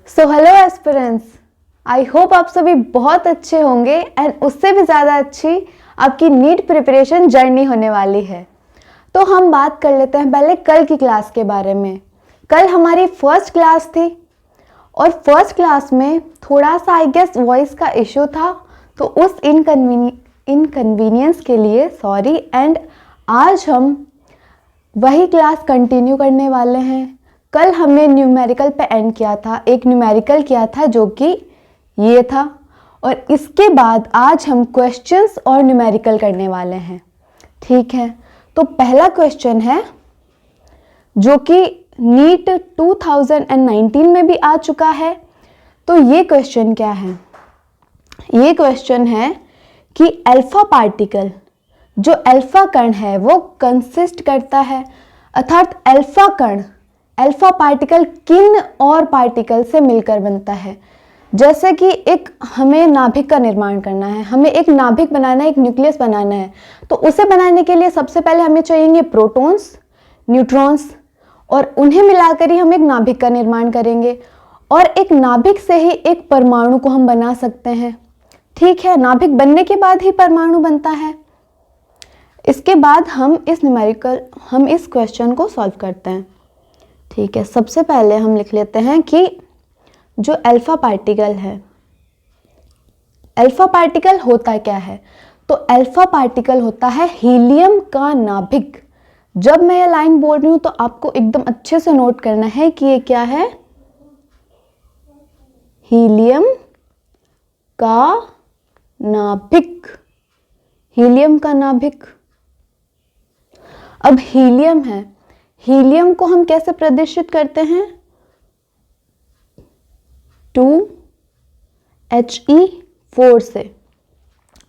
Hello aspirants, I hope आप सभी बहुत अच्छे होंगे एंड उससे भी ज़्यादा अच्छी आपकी नीट प्रिपरेशन जर्नी होने वाली है। तो हम बात कर लेते हैं पहले कल की क्लास के बारे में। कल हमारी फर्स्ट क्लास थी और फर्स्ट क्लास में थोड़ा सा आई गेस वॉइस का इशू था, तो उस इनकन्वीनियंस के लिए सॉरी। एंड आज हम वही क्लास कंटिन्यू करने वाले हैं। कल हमने न्यूमेरिकल पे एंड किया था, एक न्यूमेरिकल किया था जो कि ये था, और इसके बाद आज हम क्वेश्चंस और न्यूमेरिकल करने वाले हैं। ठीक है, तो पहला क्वेश्चन है जो कि नीट 2019 में भी आ चुका है। तो ये क्वेश्चन क्या है? ये क्वेश्चन है कि अल्फा पार्टिकल, जो अल्फा कण है वो कंसिस्ट करता है, अर्थात अल्फा पार्टिकल किन और पार्टिकल से मिलकर बनता है। जैसे कि एक हमें नाभिक का निर्माण करना है, हमें एक नाभिक बनाना है, एक न्यूक्लियस बनाना है, तो उसे बनाने के लिए सबसे पहले हमें चाहिए प्रोटॉन्स, न्यूट्रॉन्स, और उन्हें मिलाकर ही हम एक नाभिक का निर्माण करेंगे। और एक नाभिक से ही एक परमाणु को हम बना सकते हैं। ठीक है, नाभिक बनने के बाद ही परमाणु बनता है। इसके बाद हम इस क्वेश्चन को सॉल्व करते हैं। ठीक है, सबसे पहले हम लिख लेते हैं कि जो अल्फा पार्टिकल है, अल्फा पार्टिकल होता क्या है? तो अल्फा पार्टिकल होता है हीलियम का नाभिक। जब मैं ये लाइन बोल रही हूं तो आपको एकदम अच्छे से नोट करना है कि ये क्या है, हीलियम का नाभिक। हीलियम का नाभिक। अब हीलियम है, हीलियम को हम कैसे प्रदर्शित करते हैं? 2He4 से।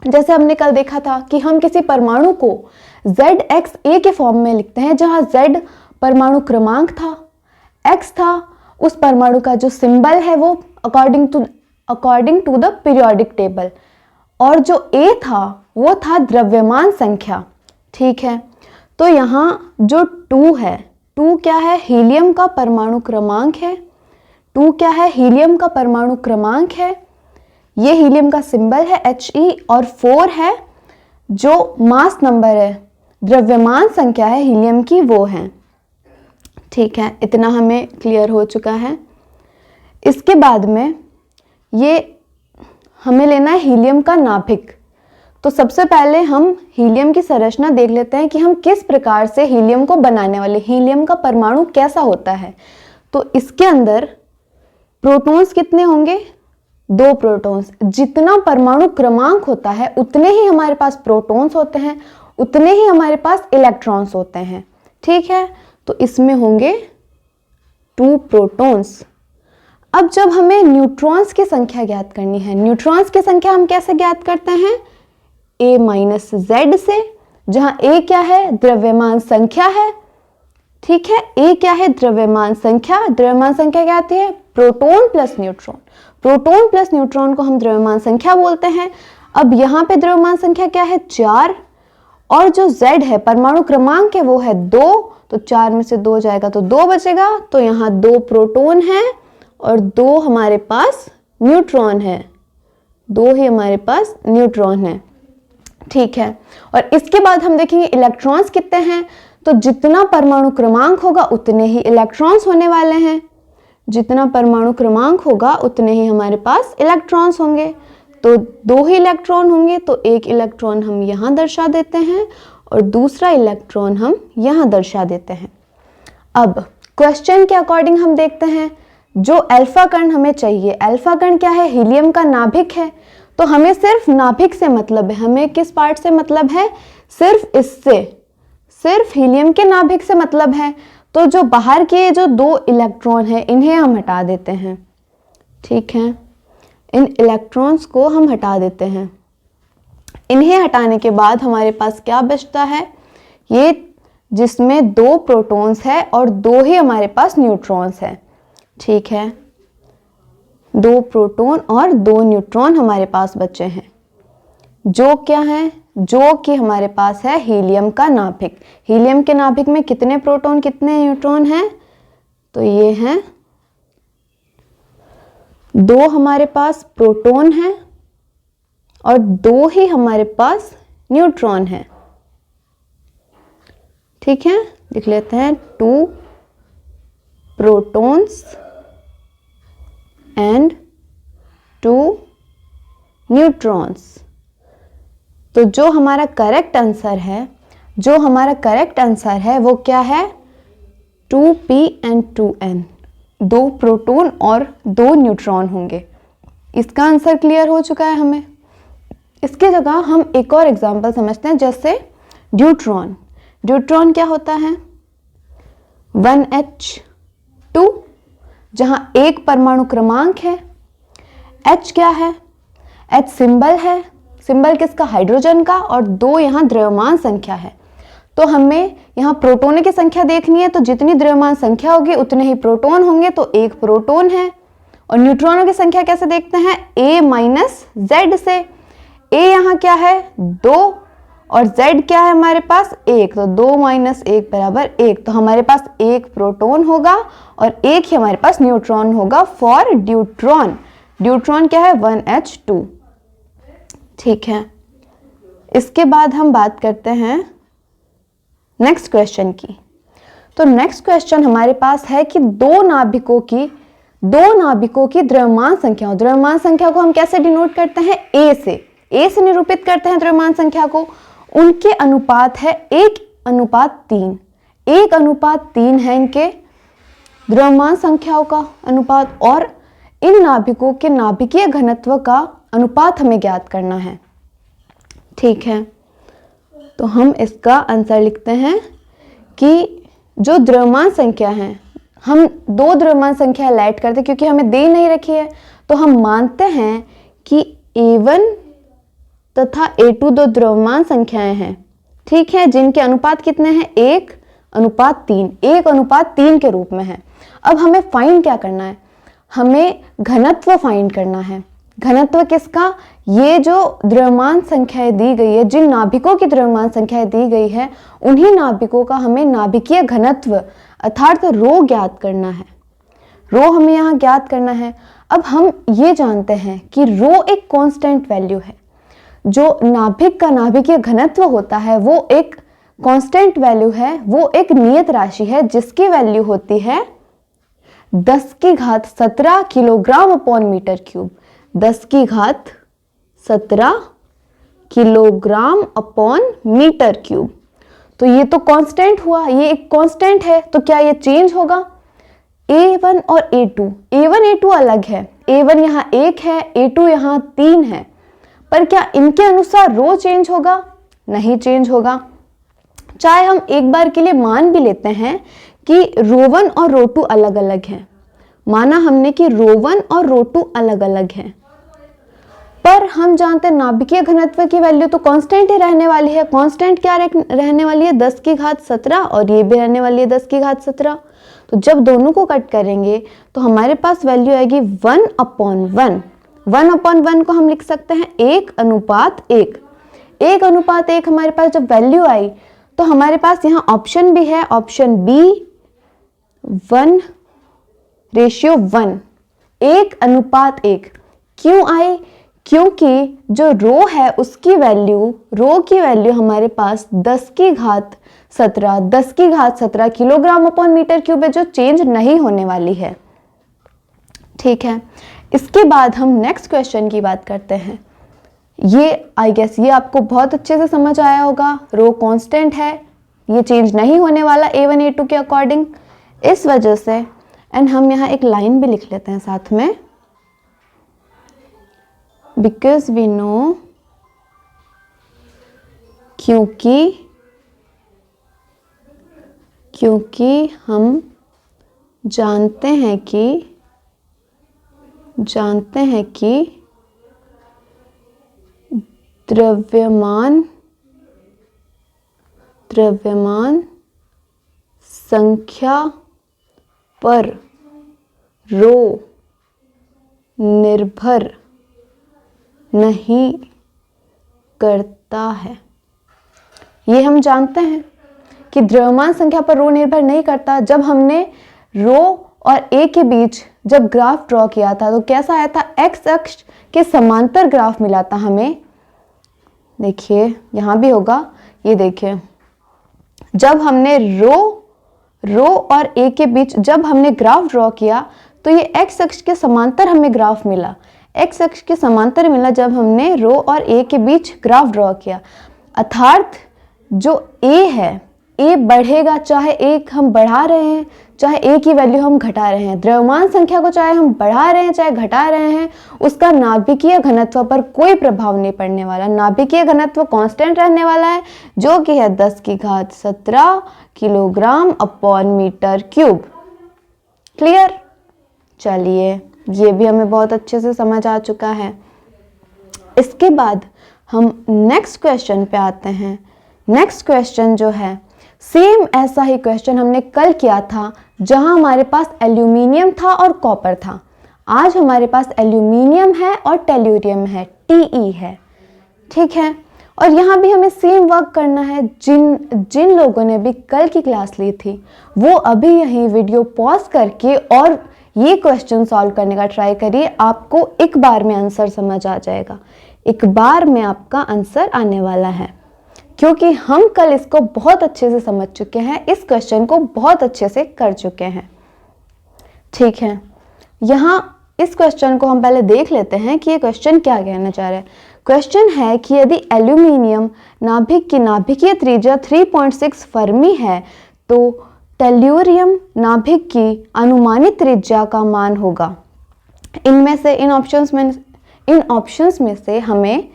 जैसे हमने कल देखा था कि हम किसी परमाणु को ZXA के फॉर्म में लिखते हैं, जहां Z परमाणु क्रमांक था, X था उस परमाणु का जो सिंबल है वो according to the periodic table, और जो A था वो था द्रव्यमान संख्या। ठीक है, तो यहाँ जो 2 है, 2 क्या है? हीलियम का परमाणु क्रमांक है। 2 क्या है? हीलियम का परमाणु क्रमांक है। ये हीलियम का सिंबल है He, और 4 है जो मास नंबर है, द्रव्यमान संख्या है हीलियम की, वो है। ठीक है, इतना हमें क्लियर हो चुका है। इसके बाद में ये हमें लेना है हीलियम का नाभिक। तो सबसे पहले हम हीलियम की संरचना देख लेते हैं कि हम किस प्रकार से हीलियम को बनाने वाले, हीलियम का परमाणु कैसा होता है। तो इसके अंदर प्रोटॉन्स कितने होंगे? 2 प्रोटॉन्स। जितना परमाणु क्रमांक होता है उतने ही हमारे पास प्रोटॉन्स होते हैं, उतने ही हमारे पास इलेक्ट्रॉन्स होते हैं। ठीक है, तो इसमें होंगे 2 प्रोटॉन्स। अब जब हमें न्यूट्रॉन्स की संख्या ज्ञात करनी है, न्यूट्रॉन्स की संख्या हम कैसे ज्ञात करते हैं? A-Z से, जहां A क्या है? द्रव्यमान संख्या है। ठीक है, A क्या है? द्रव्यमान संख्या। द्रव्यमान संख्या क्या आती है? Proton plus neutron. Proton plus neutron को हम द्रव्यमान संख्या बोलते हैं। अब यहाँ पे द्रव्यमान संख्या क्या है? 4, और जो Z है परमाणु क्रमांक है वो है 2, तो 4 में से 2 जाएगा तो 2 बचेगा। तो यहाँ 2 प्रोटॉन है और 2 हमारे पास न्यूट्रॉन है, 2 ही हमारे पास न्यूट्रॉन है। ठीक है, और इसके बाद हम देखेंगे इलेक्ट्रॉन्स कितने हैं। तो जितना परमाणु क्रमांक होगा उतने ही इलेक्ट्रॉन्स होने वाले हैं। जितना परमाणु क्रमांक होगा उतने ही हमारे पास इलेक्ट्रॉन्स होंगे। तो 2 ही इलेक्ट्रॉन होंगे, तो एक इलेक्ट्रॉन हम यहाँ दर्शा देते हैं और दूसरा इलेक्ट्रॉन हम यहाँ दर्शा देते हैं। अब क्वेश्चन के अकॉर्डिंग हम देखते हैं जो अल्फा कण हमें चाहिए। अल्फा कण क्या है? हीलियम का नाभिक है। तो हमें सिर्फ नाभिक से मतलब है। हमें किस पार्ट से मतलब है? सिर्फ इससे, सिर्फ हीलियम के नाभिक से मतलब है। तो जो बाहर के जो 2 इलेक्ट्रॉन हैं इन्हें हम हटा देते हैं। ठीक है, इन इलेक्ट्रॉन्स को हम हटा देते हैं। इन्हें हटाने के बाद हमारे पास क्या बचता है? ये जिसमें 2 प्रोटॉन्स है और 2 ही हमारे पास न्यूट्रॉन्स है। ठीक है, 2 प्रोटॉन और 2 न्यूट्रॉन हमारे पास बचे हैं, जो क्या है? जो कि हमारे पास है हीलियम का नाभिक। हीलियम के नाभिक में कितने प्रोटॉन कितने न्यूट्रॉन हैं? तो ये हैं 2 हमारे पास प्रोटॉन है और 2 ही हमारे पास न्यूट्रॉन है। ठीक है, लिख लेते हैं 2 प्रोटॉन्स एंड 2 न्यूट्रॉन्स। तो जो हमारा करेक्ट आंसर है वो क्या है? 2p एंड 2n, 2 प्रोटॉन और 2 न्यूट्रॉन होंगे। इसका आंसर क्लियर हो चुका है हमें। इसके जगह हम एक और एग्जांपल समझते हैं, जैसे ड्यूट्रॉन। ड्यूट्रॉन क्या होता है? 1h2, जहां 1 परमाणु क्रमांक है। H क्या है? H सिंबल है। सिंबल किसका? हाइड्रोजन का। और 2 यहाँ द्रव्यमान संख्या है। तो हमें यहाँ प्रोटोनों की संख्या देखनी है, तो जितनी द्रव्यमान संख्या होगी उतने ही प्रोटॉन होंगे, तो 1 प्रोटॉन है। और न्यूट्रॉनों की संख्या कैसे देखते हैं? A माइनस Z से। A यहाँ क्या है? 2 और Z क्या है हमारे पास? 1, तो 2 माइनस 1 बराबर 1। तो हमारे पास 1 प्रोटॉन होगा और 1 ही हमारे पास न्यूट्रॉन होगा फॉर ड्यूट्रॉन। ड्यूट्रॉन क्या है? 1h2। ठीक है, इसके बाद हम बात करते हैं नेक्स्ट क्वेश्चन की। तो नेक्स्ट क्वेश्चन हमारे पास है कि दो नाभिकों की द्रव्यमान संख्या को हम कैसे डिनोट करते हैं? ए से निरूपित करते हैं द्रव्यमान संख्या को। उनके अनुपात है 1:3। 1:3 है इनके द्रव्यमान संख्याओं का अनुपात, और इन नाभिकों के नाभिकीय घनत्व का अनुपात हमें ज्ञात करना है। ठीक है, तो हम इसका आंसर लिखते हैं कि जो द्रव्यमान संख्या है, हम 2 द्रव्यमान संख्या ऐड करते क्योंकि हमें दे नहीं रखी है, तो हम मानते हैं कि A1 तथा A2 2 द्रव्यमान संख्याएं हैं। ठीक है, जिनके अनुपात कितने हैं? 1:3, 1:3 के रूप में है। अब हमें फाइंड क्या करना है? हमें घनत्व फाइंड करना है। घनत्व किसका? ये जो द्रव्यमान संख्याएं दी गई है, जिन नाभिकों की द्रव्यमान संख्याएं दी गई है, उन्हीं नाभिकों का हमें नाभिकीय घनत्व अर्थात रो ज्ञात करना है। रो हमें यहाँ ज्ञात करना है। अब हम ये जानते हैं कि रो एक कांस्टेंट वैल्यू है। जो नाभिक का नाभिकीय घनत्व होता है वो एक कांस्टेंट वैल्यू है, वो एक नियत राशि है जिसकी वैल्यू होती है 10⁻17 kilogram upon metre cube. 10⁻17 kilogram upon metre cube. तो ये तो कांस्टेंट हुआ, ये एक कांस्टेंट है, तो क्या ये चेंज होगा? A1 और A2 अलग है। A1 यहाँ 1 है, A2 यहाँ 3 है, पर क्या इनके अनुसार रो चेंज होगा? नहीं चेंज होगा। चाहे हम एक बार के लिए मान भी लेते हैं कि रो1 और रो2 अलग अलग हैं, माना हमने कि रो1 और रो2 अलग अलग हैं, पर हम जानते हैं नाभिकीय घनत्व की वैल्यू तो कांस्टेंट ही रहने वाली है। कांस्टेंट क्या रहने वाली है? 10⁻17, और ये भी रहने वाली है 10⁻17। तो जब दोनों को कट करेंगे तो हमारे पास वैल्यू आएगी 1/1। 1/1 को हम लिख सकते हैं 1:1। 1:1 हमारे पास जब वैल्यू आई तो हमारे पास यहाँ ऑप्शन भी है, ऑप्शन बी 1:1, 1:1। क्यों आई? क्योंकि जो रो है उसकी वैल्यू हमारे पास 10⁻17 किलोग्राम अपॉन मीटर क्यूब है, जो चेंज नहीं होने वाली है। ठीक है, इसके बाद हम नेक्स्ट क्वेश्चन की बात करते हैं। ये आई गेस ये आपको बहुत अच्छे से समझ आया होगा। रो कांस्टेंट है, ये चेंज नहीं होने वाला A1 A2 के अकॉर्डिंग। इस वजह से एंड हम यहाँ एक लाइन भी लिख लेते हैं साथ में, बिकॉज वी नो, क्योंकि हम जानते हैं कि द्रव्यमान संख्या पर रो निर्भर नहीं करता है। ये हम जानते हैं कि द्रव्यमान संख्या पर रो निर्भर नहीं करता। जब हमने रो और ए के बीच जब ग्राफ ड्रॉ किया था तो कैसा आया था, एक्स अक्ष के समांतर ग्राफ मिला था हमें। देखिए यहाँ भी होगा, ये देखिए जब हमने रो और ए के बीच जब हमने ग्राफ ड्रॉ किया तो ये एक्स अक्ष के समांतर हमें ग्राफ मिला, एक्स अक्ष के समांतर मिला जब हमने रो और ए के बीच ग्राफ ड्रॉ किया। अर्थात जो ए है, ए बढ़ेगा, चाहे ए हम बढ़ा रहे हैं चाहे ए की वैल्यू हम घटा रहे हैं, द्रव्यमान संख्या को चाहे हम बढ़ा रहे हैं चाहे घटा रहे हैं, उसका नाभिकीय घनत्व पर कोई प्रभाव नहीं पड़ने वाला। नाभिकीय घनत्व कांस्टेंट रहने वाला है जो कि है 10⁻17 kilogram upon metre cube. Clear? चलिए ये भी हमें बहुत अच्छे से समझ आ चुका है। इसके बाद हम नेक्स्ट क्वेश्चन पे आते हैं। नेक्स्ट क्वेश्चन जो है सेम ऐसा ही क्वेश्चन हमने कल किया था जहां हमारे पास एल्यूमिनियम था और कॉपर था। आज हमारे पास एल्यूमिनियम है और टेल्यूरियम है, Te है। ठीक है, और यहाँ भी हमें सेम वर्क करना है। जिन लोगों ने भी कल की क्लास ली थी वो अभी यही वीडियो पॉज करके और ये क्वेश्चन सॉल्व करने का ट्राई करिए। आपको एक बार में आंसर समझ आ जाएगा, एक बार में आपका आंसर आने वाला है, क्योंकि हम कल इसको बहुत अच्छे से समझ चुके हैं, इस क्वेश्चन को बहुत अच्छे से कर चुके हैं। ठीक है, यहाँ इस क्वेश्चन को हम पहले देख लेते हैं कि ये क्वेश्चन क्या कहना चाह रहा है। क्वेश्चन है कि यदि एल्यूमिनियम नाभिक की नाभिकीय त्रिज्या 3.6 फर्मी है तो टेल्यूरियम नाभिक की अनुमानित त्रिज्या का मान होगा। इनमें से इन ऑप्शंस में से हमें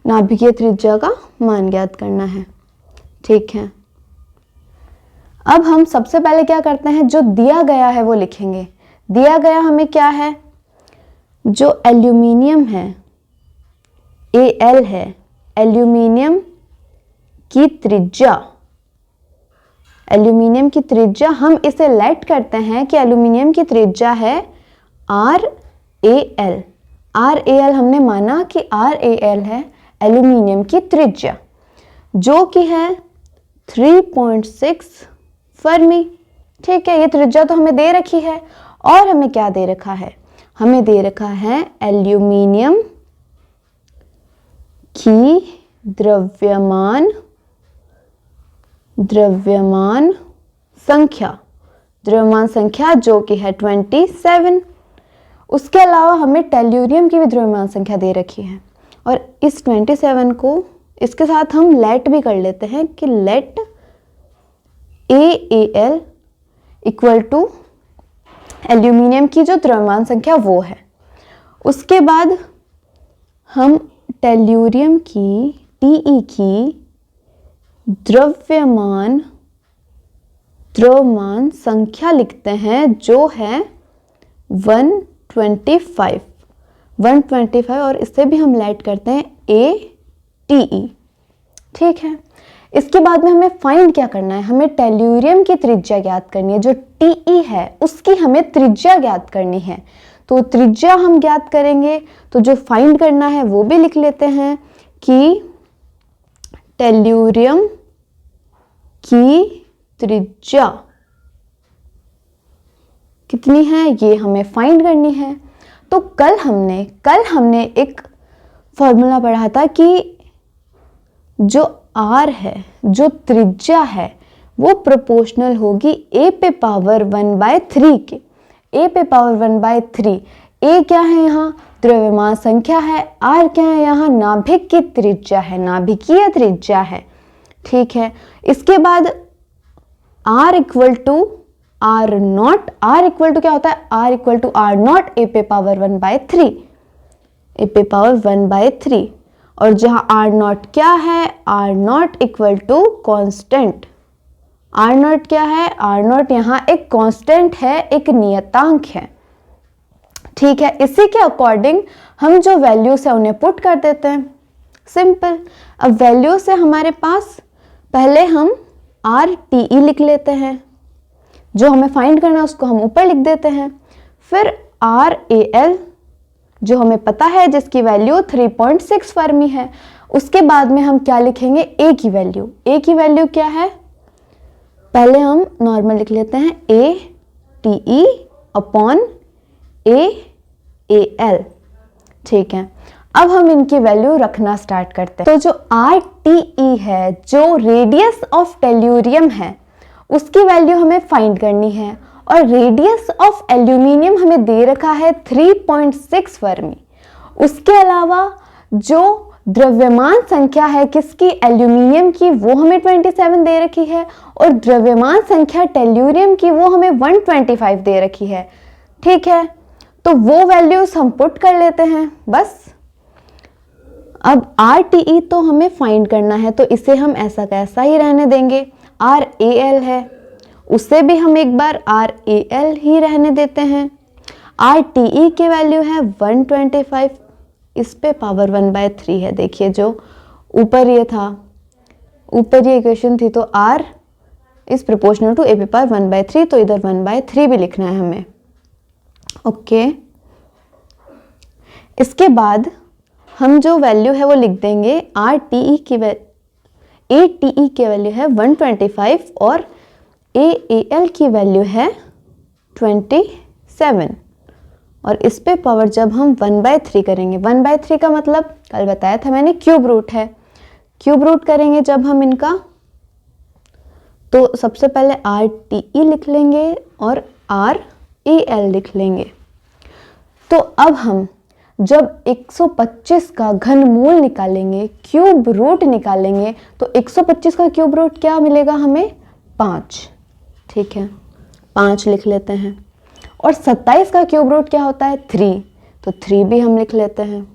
नाभिकीय त्रिज्या का मान ज्ञात करना है। ठीक है, अब हम सबसे पहले क्या करते हैं, जो दिया गया है वो लिखेंगे। दिया गया हमें क्या है, जो एल्यूमिनियम है Al है, एल्यूमिनियम की त्रिज्या, एल्यूमिनियम की त्रिज्या हम इसे लेट करते हैं कि एल्यूमिनियम की त्रिज्या है RAL। RAL हमने माना कि RAL है एल्यूमिनियम की त्रिज्या, जो कि है 3.6 फर्मी। ठीक है, ये त्रिज्या तो हमें दे रखी है और हमें क्या दे रखा है, हमें दे रखा है एल्यूमिनियम की द्रव्यमान संख्या जो कि है 27। उसके अलावा हमें टेल्यूरियम की भी द्रव्यमान संख्या दे रखी है और इस 27 को इसके साथ हम लेट भी कर लेते हैं कि let AAL equal to aluminium की जो द्रव्यमान संख्या वो है। उसके बाद हम टेल्यूरियम की Te की द्रव्यमान संख्या लिखते हैं जो है 125 और इससे भी हम लेट करते हैं ATE। ठीक है, इसके बाद में हमें फाइंड क्या करना है, हमें टेल्यूरियम की त्रिज्या ज्ञात करनी है। जो Te है उसकी हमें त्रिज्या ज्ञात करनी है, तो त्रिज्या हम ज्ञात करेंगे। तो जो फाइंड करना है वो भी लिख लेते हैं कि टेल्यूरियम की त्रिज्या कितनी है ये हमें फाइंड करनी है। तो कल हमने एक फॉर्मूला पढ़ा था कि जो R है, जो त्रिज्या है, वो प्रोपोर्शनल होगी A पे पावर 1/3 के। A पे पावर 1/3। A क्या है यहाँ, द्रव्यमान संख्या है। R क्या है यहाँ, नाभिक की त्रिज्या है, नाभिकीय त्रिज्या है। ठीक है, इसके बाद R equal to R0। R equal to क्या होता है, R equal to R0 A पे पावर 1/3, A पे पावर 1/3। और जहाँ R0 क्या है, R0 equal to constant. R0 क्या है, R0 यहाँ एक कांस्टेंट है, एक नियतांक है। ठीक है, इसी के अकॉर्डिंग हम जो वैल्यूज है उन्हें पुट कर देते हैं। सिंपल। अब वैल्यू से हमारे पास पहले हम RTE लिख लेते हैं, जो हमें फाइंड करना है उसको हम ऊपर लिख देते हैं। फिर RAL जो हमें पता है, जिसकी वैल्यू 3.6 फर्मी है। उसके बाद में हम क्या लिखेंगे, A की वैल्यू। A की वैल्यू क्या है, पहले हम नॉर्मल लिख लेते हैं ATE अपॉन AAL। ठीक है, अब हम इनकी वैल्यू रखना स्टार्ट करते हैं। तो जो RTE है, जो रेडियस ऑफ टेल्यूरियम है, उसकी वैल्यू हमें फाइंड करनी है, और रेडियस ऑफ एल्यूमिनियम हमें दे रखा है 3.6 फर्मी। उसके अलावा जो द्रव्यमान संख्या है किसकी, एल्यूमिनियम की, वो हमें 27 दे रखी है, और द्रव्यमान संख्या टेल्यूरियम की वो हमें 125 दे रखी है। ठीक है, तो वो वैल्यूज हम पुट कर लेते हैं बस। अब RTE तो हमें फाइंड करना है, तो इसे हम ऐसा कैसा ही रहने देंगे। RAL है, उससे भी हम एक बार RAL ही रहने देते हैं। RTE की वैल्यू है 125, इस पे पावर 1/3 है। देखिए जो ऊपर ये था, ऊपर ये इक्वेशन थी, तो R is proportional to AP power 1/3, तो इधर 1/3 भी लिखना है हमें। ओके, इसके बाद हम जो वैल्यू है वो लिख देंगे। ATE की वैल्यू है 125 और AAL की वैल्यू है 27, और इस पे पावर जब हम 1/3 करेंगे, 1/3 का मतलब कल बताया था मैंने क्यूब रूट है, क्यूब रूट करेंगे जब हम इनका, तो सबसे पहले RTE लिख लेंगे और RAL लिख लेंगे। तो अब हम जब 125 का घनमूल निकालेंगे, क्यूब रूट निकालेंगे, तो 125 का क्यूब रूट क्या मिलेगा हमें, 5। ठीक है, 5 लिख लेते हैं। और 27 का क्यूब रूट क्या होता है, 3, तो 3 भी हम लिख लेते हैं।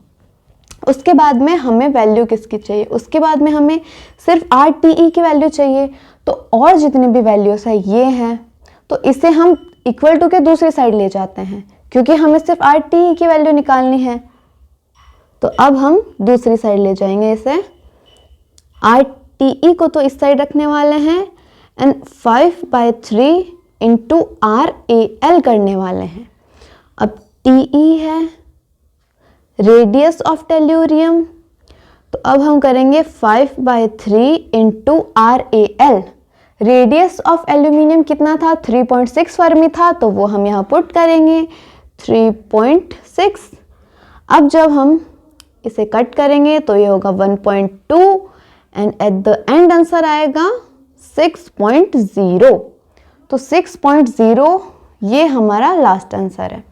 उसके बाद में हमें वैल्यू किसकी चाहिए, उसके बाद में हमें सिर्फ RTE की वैल्यू चाहिए। तो और जितने भी वैल्यूज है ये हैं, तो इसे हम इक्वल टू के दूसरी साइड ले जाते हैं, क्योंकि हमें सिर्फ RTE की वैल्यू निकालनी है। तो अब हम दूसरी साइड ले जाएंगे इसे, RTE को तो इस साइड रखने वाले हैं, एंड 5/3 इंटू RAL करने वाले हैं। अब TE है रेडियस ऑफ टेल्यूरियम, तो अब हम करेंगे 5/3 into RAL। Radius of aluminium कितना था, 3.6 फर्मी था, तो वो हम यहाँ पुट करेंगे 3.6। अब जब हम इसे कट करेंगे तो ये होगा 1.2, and at the end answer आएगा 6.0। तो 6.0 ये हमारा लास्ट आंसर है।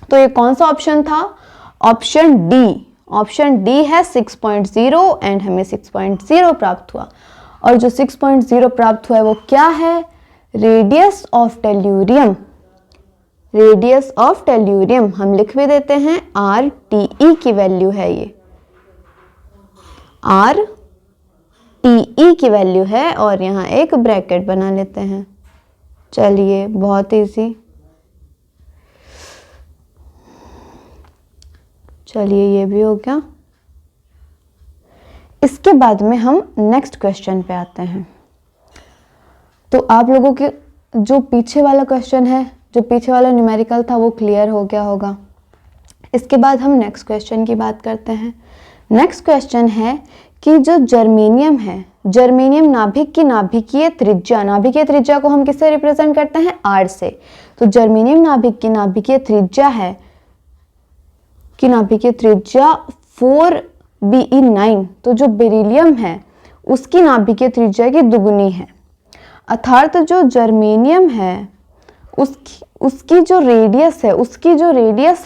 तो ये कौन सा ऑप्शन था, ऑप्शन डी। ऑप्शन डी है 6.0, एंड हमें 6.0 प्राप्त हुआ। और जो 6.0 प्राप्त हुआ है वो क्या है, radius of tellurium. Radius of tellurium हम लिख भी देते हैं, RTE की वैल्यू है ये, RTE की वैल्यू है, और यहाँ एक ब्रैकेट बना लेते हैं। चलिए, बहुत इजी। चलिए, ये भी हो गया। इसके बाद में हम नेक्स्ट क्वेश्चन पे आते हैं। तो आप लोगों के जो पीछे वाला क्वेश्चन है, जो पीछे वाला न्यूमेरिकल था, वो क्लियर हो गया होगा। इसके बाद हम नेक्स्ट क्वेश्चन की बात करते हैं। नेक्स्ट क्वेश्चन है कि जो जर्मेनियम है, जर्मेनियम नाभिक की नाभिकीय त्रिज्या, नाभिकीय त्रिज्या को हम किससे रिप्रेजेंट करते हैं, R से। तो जर्मेनियम नाभिक की नाभिकीय त्रिज्या है, की नाभिकीय त्रिज्या 4Be9। तो जो बेरिलियम है उसकी नाभिकीय त्रिज्या की दुगुनी है, अर्थात जो जर्मेनियम है उसकी जो रेडियस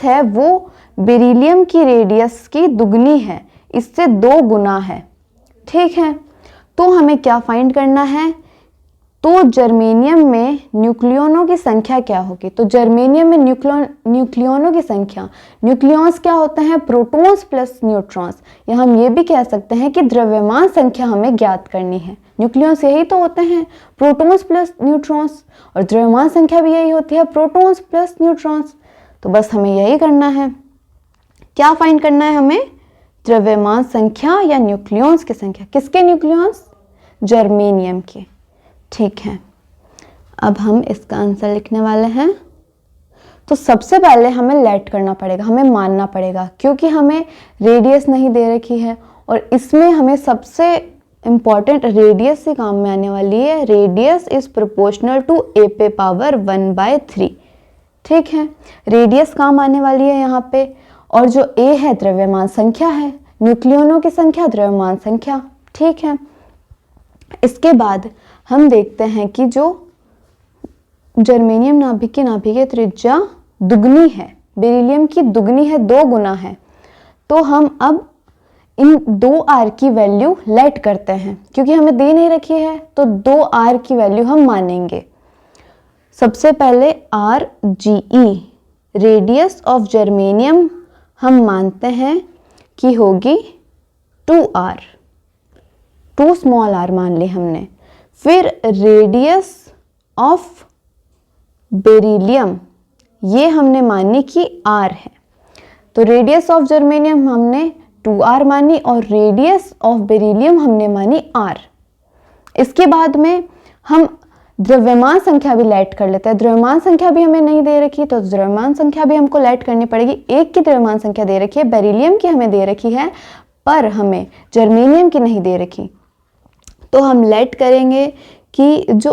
है वो बेरिलियम की रेडियस की दुगनी है, इससे 2 गुना है। ठीक है, तो हमें क्या फाइंड करना है, तो जर्मेनियम में न्यूक्लियनों की संख्या क्या होगी। तो जर्मेनियम में न्यूक्लियनों की संख्या, न्यूक्लियॉन्स क्या होते हैं, प्रोटॉन्स प्लस न्यूट्रॉन्स, या हम ये भी कह सकते हैं कि द्रव्यमान संख्या हमें ज्ञात करनी है। न्यूक्लियॉन्स यही तो होते हैं, प्रोटॉन्स प्लस न्यूट्रॉन्स, और द्रव्यमान संख्या भी यही होती है, प्रोटॉन्स प्लस न्यूट्रॉन्स। तो बस हमें यही करना है, क्या फाइंड करना है हमें, द्रव्यमान संख्या या न्यूक्लियॉन्स की संख्या। किसके न्यूक्लियॉन्स, जर्मेनियम के। ठीक है, अब हम इसका आंसर लिखने वाले हैं। तो सबसे पहले हमें लेट करना पड़ेगा, हमें मानना पड़ेगा, क्योंकि हमें रेडियस नहीं दे रखी है, और इसमें हमें सबसे इंपॉर्टेंट रेडियस से काम में आने वाली है। Radius is proportional to A पे पावर 1/3। ठीक है, रेडियस काम आने वाली है यहाँ पे, और जो ए है द्रव्यमान संख्या है, न्यूक्लियनों की संख्या द्रव्यमान संख्या। ठीक है, इसके बाद हम देखते हैं कि जो जर्मेनियम नाभिक की त्रिज्या दुगनी है, बेरिलियम की दुगनी है, 2 गुना है, तो हम अब इन 2r की वैल्यू लेट करते हैं, क्योंकि हमें दे नहीं रखी है तो 2r की वैल्यू हम मानेंगे। सबसे पहले RGE रेडियस ऑफ जर्मेनियम हम मानते हैं कि होगी 2r, 2 स्मॉल r मान ली हमने। फिर रेडियस ऑफ बेरिलियम ये हमने मानी कि r है, तो रेडियस ऑफ जर्मेनियम हमने 2r मानी और रेडियस ऑफ बेरिलियम हमने मानी r। इसके बाद में हम द्रव्यमान संख्या भी लेट कर लेते हैं। द्रव्यमान संख्या भी हमें नहीं दे रखी, तो द्रव्यमान संख्या भी हमको लेट करनी पड़ेगी। एक की द्रव्यमान संख्या दे रखी है, बेरिलियम की हमें दे रखी है, पर हमें जर्मेनियम की नहीं दे रखी, तो हम लेट करेंगे कि जो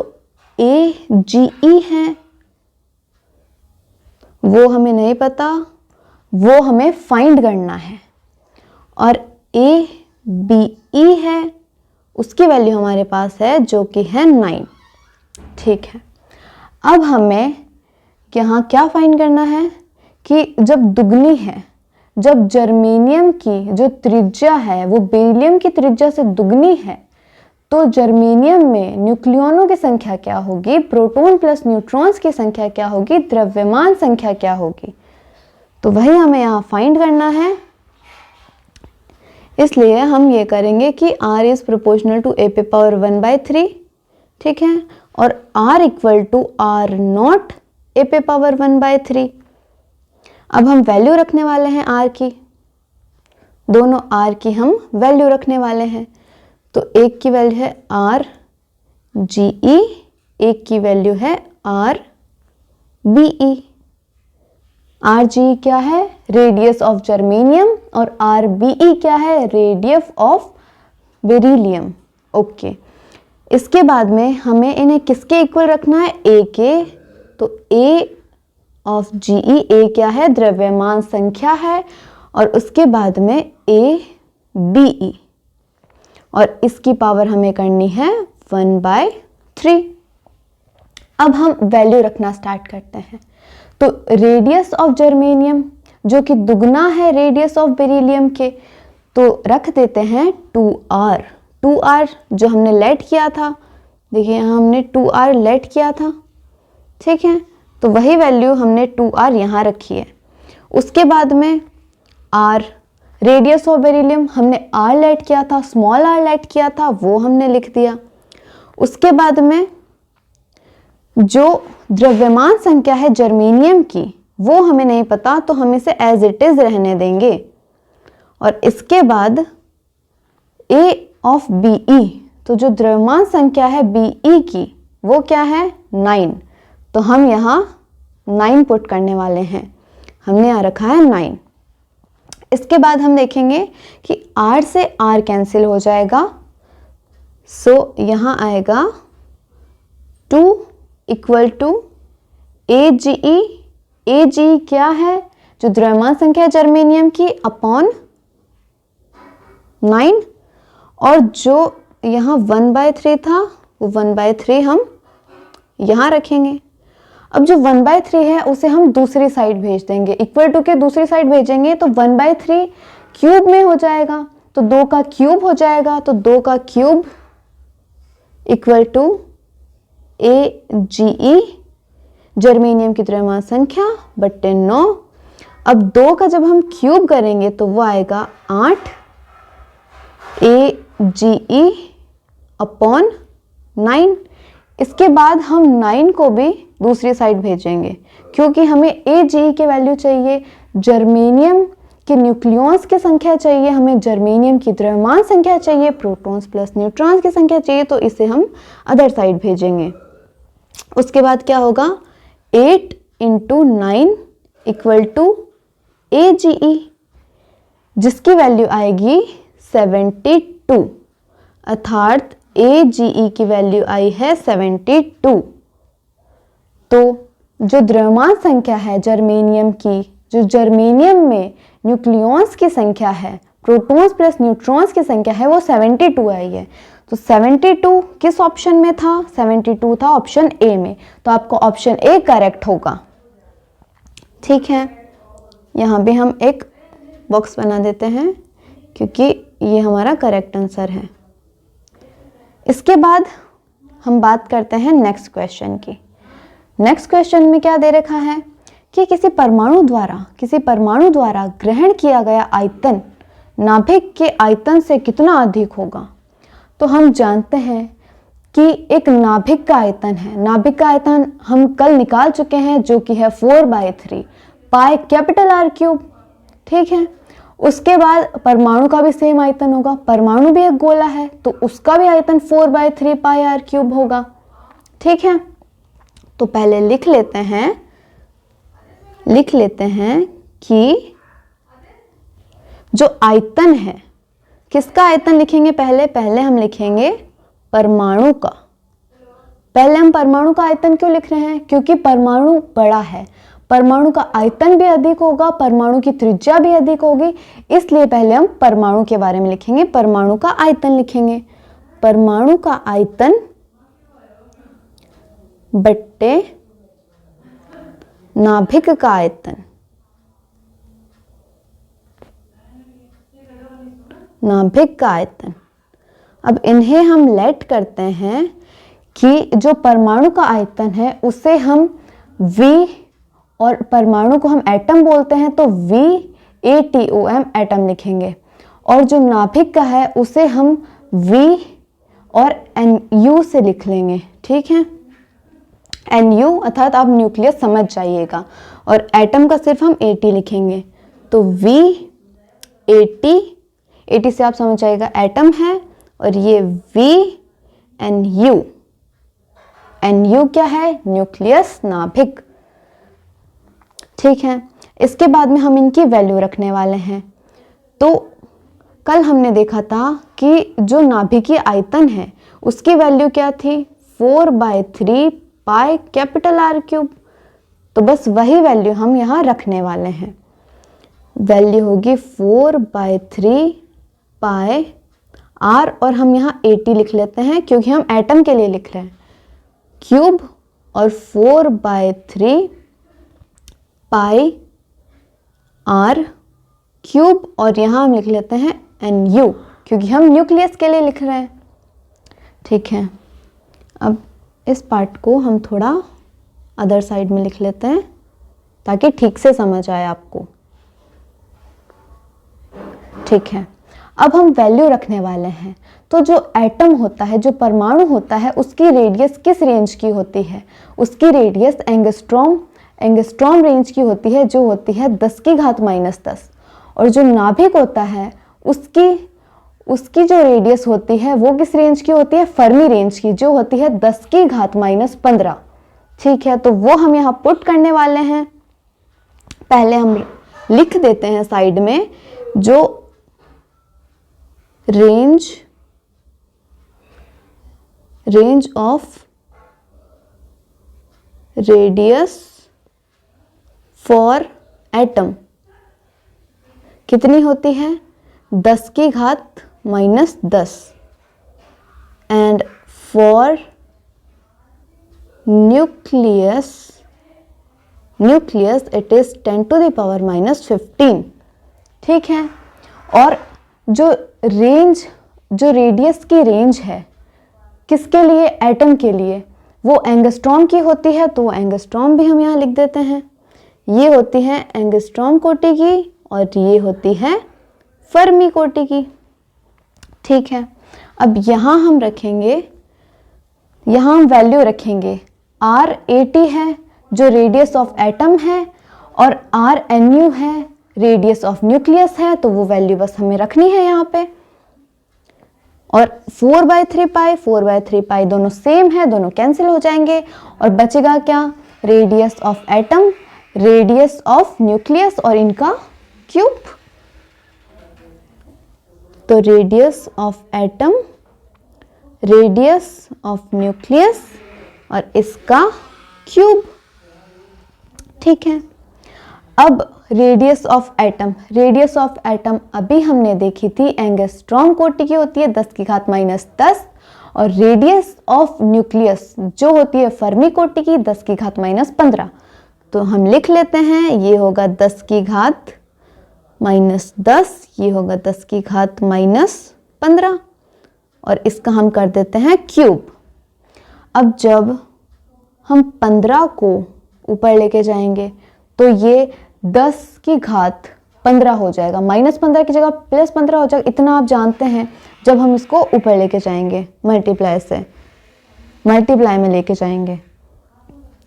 AGE है वो हमें नहीं पता, वो हमें फाइंड करना है, और ABE है उसकी वैल्यू हमारे पास है जो कि है 9। ठीक है, अब हमें यहाँ क्या फाइंड करना है कि जब दुगनी है, जब जर्मेनियम की जो त्रिज्या है वो बेरिलियम की त्रिज्या से दुगनी है, तो जर्मेनियम में न्यूक्लियनों की संख्या क्या होगी, प्रोटॉन प्लस न्यूट्रॉन्स की संख्या क्या होगी, द्रव्यमान संख्या क्या होगी, तो वही हमें यहाँ फाइंड करना है। इसलिए हम ये करेंगे कि R is proportional to A⁻⁴। ठीक है, और R equal to R0 A⁻⁴। अब हम वैल्यू रखने वाले हैं R की, दोनों R की हम वैल्यू रखने वाले हैं। तो एक की वैल्यू है RGE, एक की वैल्यू है RBE। RGE क्या है, रेडियस ऑफ जर्मेनियम, और RBE क्या है, रेडियस ऑफ बेरिलियम। ओके, इसके बाद में हमें इन्हें किसके इक्वल रखना है, A के, तो A ऑफ GE, A क्या है, द्रव्यमान संख्या है, और उसके बाद में ABE, और इसकी पावर हमें करनी है 1/3। अब हम वैल्यू रखना स्टार्ट करते हैं। तो रेडियस ऑफ जर्मेनियम जो कि दुगना है रेडियस ऑफ बेरिलियम के, तो रख देते हैं 2r। 2r जो हमने लेट किया था, देखिए यहाँ हमने 2r लेट किया था। ठीक है, तो वही वैल्यू हमने 2r यहाँ रखी है। उसके बाद में r, रेडियस ऑफ बेरिलियम हमने r लेट किया था, स्मॉल r लेट किया था, वो हमने लिख दिया। उसके बाद में जो द्रव्यमान संख्या है जर्मेनियम की वो हमें नहीं पता, तो हम इसे एज इट इज रहने देंगे। और इसके बाद A ऑफ BE, तो जो द्रव्यमान संख्या है BE की वो क्या है, 9, तो हम यहाँ 9 पुट करने वाले हैं। हमने यहाँ रखा है 9। इसके बाद हम देखेंगे कि R से R कैंसिल हो जाएगा, सो यहाँ आएगा 2 इक्वल टू AGE। AGE क्या है, जो द्रव्यमान संख्या है जर्मेनियम की, अपॉन 9, और जो यहाँ 1/3 था वो 1/3 हम यहाँ रखेंगे। अब जो 1/3 है उसे हम दूसरी साइड भेज देंगे, इक्वल टू के दूसरी साइड भेजेंगे तो 1/3 क्यूब में हो जाएगा, तो 2 का क्यूब हो जाएगा, तो 2 का cube equal to AGE, germanium की द्रव्यमान संख्या बट्टे 9। अब 2 का जब हम क्यूब करेंगे तो वो आएगा 8 AGE अपॉन 9। इसके बाद हम 9 को भी दूसरी साइड भेजेंगे, क्योंकि हमें AGE की वैल्यू चाहिए, जर्मेनियम के न्यूक्लियॉन्स की संख्या चाहिए, हमें जर्मेनियम की द्रव्यमान संख्या चाहिए, प्रोटॉन्स प्लस न्यूट्रॉन्स की संख्या चाहिए, तो इसे हम अदर साइड भेजेंगे। उसके बाद क्या होगा, 8 × 9 इक्वल टू AGE, जिसकी वैल्यू आएगी 72, अर्थात AGE की वैल्यू आई है 72। तो जो द्रव्यमान संख्या है जर्मेनियम की, जो जर्मेनियम में न्यूक्लियॉन्स की संख्या है, प्रोटॉन्स प्लस न्यूट्रॉन्स की संख्या है, वो 72 आई है। तो 72 किस ऑप्शन में था? 72 था ऑप्शन ए में। तो आपको ऑप्शन ए करेक्ट होगा। ठीक है, यहाँ भी हम एक बॉक्स बना देते हैं क्योंकि ये हमारा करेक्ट आंसर है। इसके बाद हम बात करते हैं नेक्स्ट क्वेश्चन की। नेक्स्ट क्वेश्चन में क्या दे रखा है कि किसी परमाणु द्वारा ग्रहण किया गया आयतन नाभिक के आयतन से कितना अधिक होगा। तो हम जानते हैं कि एक नाभिक का आयतन है, नाभिक का आयतन हम कल निकाल चुके हैं जो कि है 4/3 पाई कैपिटल आर क्यूब। ठीक है, उसके बाद परमाणु का भी सेम आयतन होगा, परमाणु भी एक गोला है तो उसका भी आयतन 4/3 पाई आर क्यूब होगा। ठीक है, तो पहले लिख लेते हैं कि जो आयतन है, किसका आयतन लिखेंगे? पहले हम लिखेंगे परमाणु का। पहले हम परमाणु का आयतन क्यों लिख रहे हैं? क्योंकि परमाणु बड़ा है, परमाणु का आयतन भी अधिक होगा, परमाणु की त्रिज्या भी अधिक होगी, इसलिए पहले हम परमाणु के बारे में लिखेंगे, परमाणु का आयतन लिखेंगे। परमाणु का आयतन बट्टे नाभिक का आयतन, नाभिक का आयतन। अब इन्हें हम लेट करते हैं कि जो परमाणु का आयतन है उसे हम V, और परमाणु को हम एटम बोलते हैं तो VATOM एटम लिखेंगे, और जो नाभिक का है उसे हम V और NU से लिख लेंगे। ठीक है, NU अर्थात आप न्यूक्लियस समझ जाइएगा, और एटम का सिर्फ हम AT लिखेंगे। तो VAT से आप समझ जाइएगा एटम है, और ये VNU, NU क्या है? न्यूक्लियस, नाभिक। ठीक है, इसके बाद में हम इनकी वैल्यू रखने वाले हैं। तो कल हमने देखा था कि जो नाभिकीय आयतन है उसकी वैल्यू क्या थी? 4/3 पाई कैपिटल आर क्यूब। तो बस वही वैल्यू हम यहाँ रखने वाले हैं। वैल्यू होगी 4/3 पाई आर, और हम यहाँ AT लिख लेते हैं क्योंकि हम एटम के लिए लिख रहे हैं, क्यूब, और 4/3 पाई आर क्यूब, और यहाँ हम लिख लेते हैं NU क्योंकि हम न्यूक्लियस के लिए लिख रहे हैं। ठीक है, अब इस पार्ट को हम थोड़ा अदर साइड में लिख लेते हैं ताकि ठीक से समझ आए आपको। ठीक है, अब हम वैल्यू रखने वाले हैं। तो जो एटम होता है, जो परमाणु होता है, उसकी रेडियस किस रेंज की होती है? उसकी रेडियस एंगस्ट्रॉम रेंज की होती है, जो होती है 10⁻⁻10। और जो नाभिक होता है उसकी जो रेडियस होती है वो किस रेंज की होती है? फर्मी रेंज की, जो होती है 10⁻15। ठीक है, तो वो हम यहाँ पुट करने वाले हैं। पहले हम लिख देते हैं साइड में जो range of radius for atom कितनी होती है? 10⁻⁻10, and for nucleus it is 10⁻⁻15। ठीक है, और जो रेडियस की रेंज है किसके लिए? एटम के लिए, वो एंगस्ट्रॉम की होती है, तो एंगस्ट्रॉम भी हम यहाँ लिख देते हैं। ये होती है एंगस्ट्रॉम कोटि की, और ये होती है फर्मी कोटि की। ठीक है, अब यहाँ हम वैल्यू रखेंगे। RAT है जो रेडियस ऑफ एटम है, और RNU है रेडियस ऑफ न्यूक्लियस है, तो वो वैल्यू बस हमें रखनी है यहाँ पे। और 4/3 पाई दोनों सेम है, दोनों कैंसिल हो जाएंगे, और बचेगा क्या? Radius of atom, radius of nucleus, और इनका क्यूब। तो radius of atom, radius of nucleus, और इसका क्यूब। ठीक है। अब radius of atom, radius of atom अभी हमने देखी थी एंगस्ट्रॉम कोटि की होती है 10⁻⁻10, और रेडियस ऑफ न्यूक्लियस जो होती है फर्मी कोटि की 10⁻⁻15। तो हम लिख लेते हैं, ये होगा 10⁻⁻10, ये होगा 10⁻⁻15, और इसका हम कर देते हैं क्यूब। अब जब हम 15 को ऊपर लेके जाएंगे तो ये 10⁻15 हो जाएगा, -15 की जगह +15 हो जाएगा। इतना आप जानते हैं जब हम इसको ऊपर लेके जाएंगे, मल्टीप्लाई में लेके जाएंगे,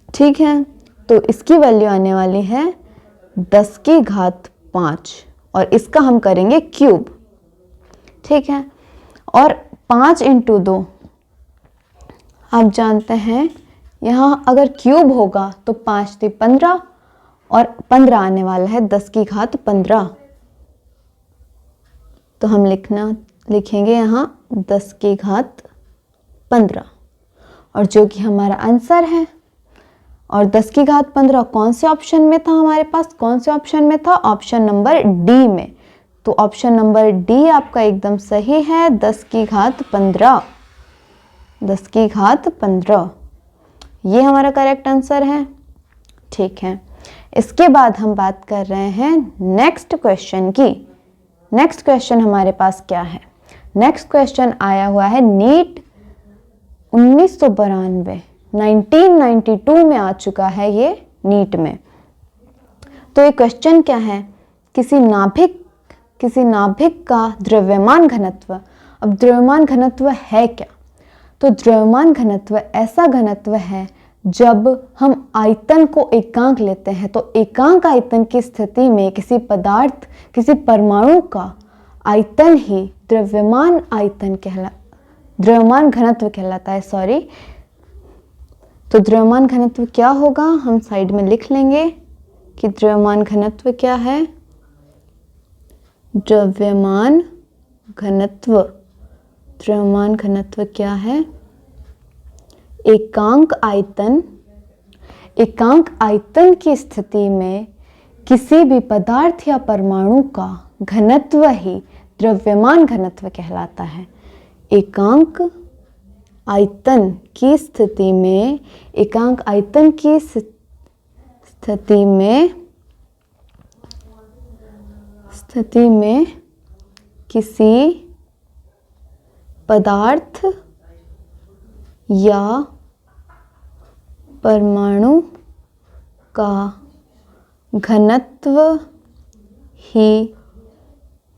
ठीक है। तो इसकी वैल्यू आने वाली है 10⁻5, और इसका हम करेंगे क्यूब, ठीक है। और 5 × 2 आप जानते हैं, यहाँ अगर क्यूब होगा तो 5 × 15, और 15 आने वाला है 10⁻15। तो हम लिखेंगे यहाँ 10⁻15, और जो कि हमारा आंसर है। और 10⁻15 कौन से ऑप्शन में था हमारे पास, कौन से ऑप्शन में था, ऑप्शन नंबर डी में। तो ऑप्शन नंबर डी आपका एकदम सही है, 10⁻15, 10⁻15 ये हमारा करेक्ट आंसर है, ठीक है। इसके बाद हम बात कर रहे हैं नेक्स्ट क्वेश्चन की। नेक्स्ट क्वेश्चन हमारे पास क्या है, नेक्स्ट क्वेश्चन आया हुआ है नीट 1992 में आ चुका है ये नीट में। तो ये क्वेश्चन क्या है, किसी नाभिक का द्रव्यमान घनत्व। अब द्रव्यमान घनत्व है क्या, तो द्रव्यमान घनत्व ऐसा घनत्व है जब हम आयतन को एकांक लेते हैं। तो एकांक आयतन की स्थिति में किसी पदार्थ, किसी परमाणु का आयतन ही द्रव्यमान घनत्व कहलाता है, सॉरी। तो द्रव्यमान घनत्व क्या होगा, हम साइड में लिख लेंगे कि द्रव्यमान घनत्व क्या है। द्रव्यमान घनत्व क्या है, एकांक आयतन की स्थिति में किसी भी पदार्थ या परमाणु का घनत्व ही द्रव्यमान घनत्व कहलाता है। एकांक आयतन की स्थिति में, स्थिति में किसी पदार्थ या परमाणु का घनत्व ही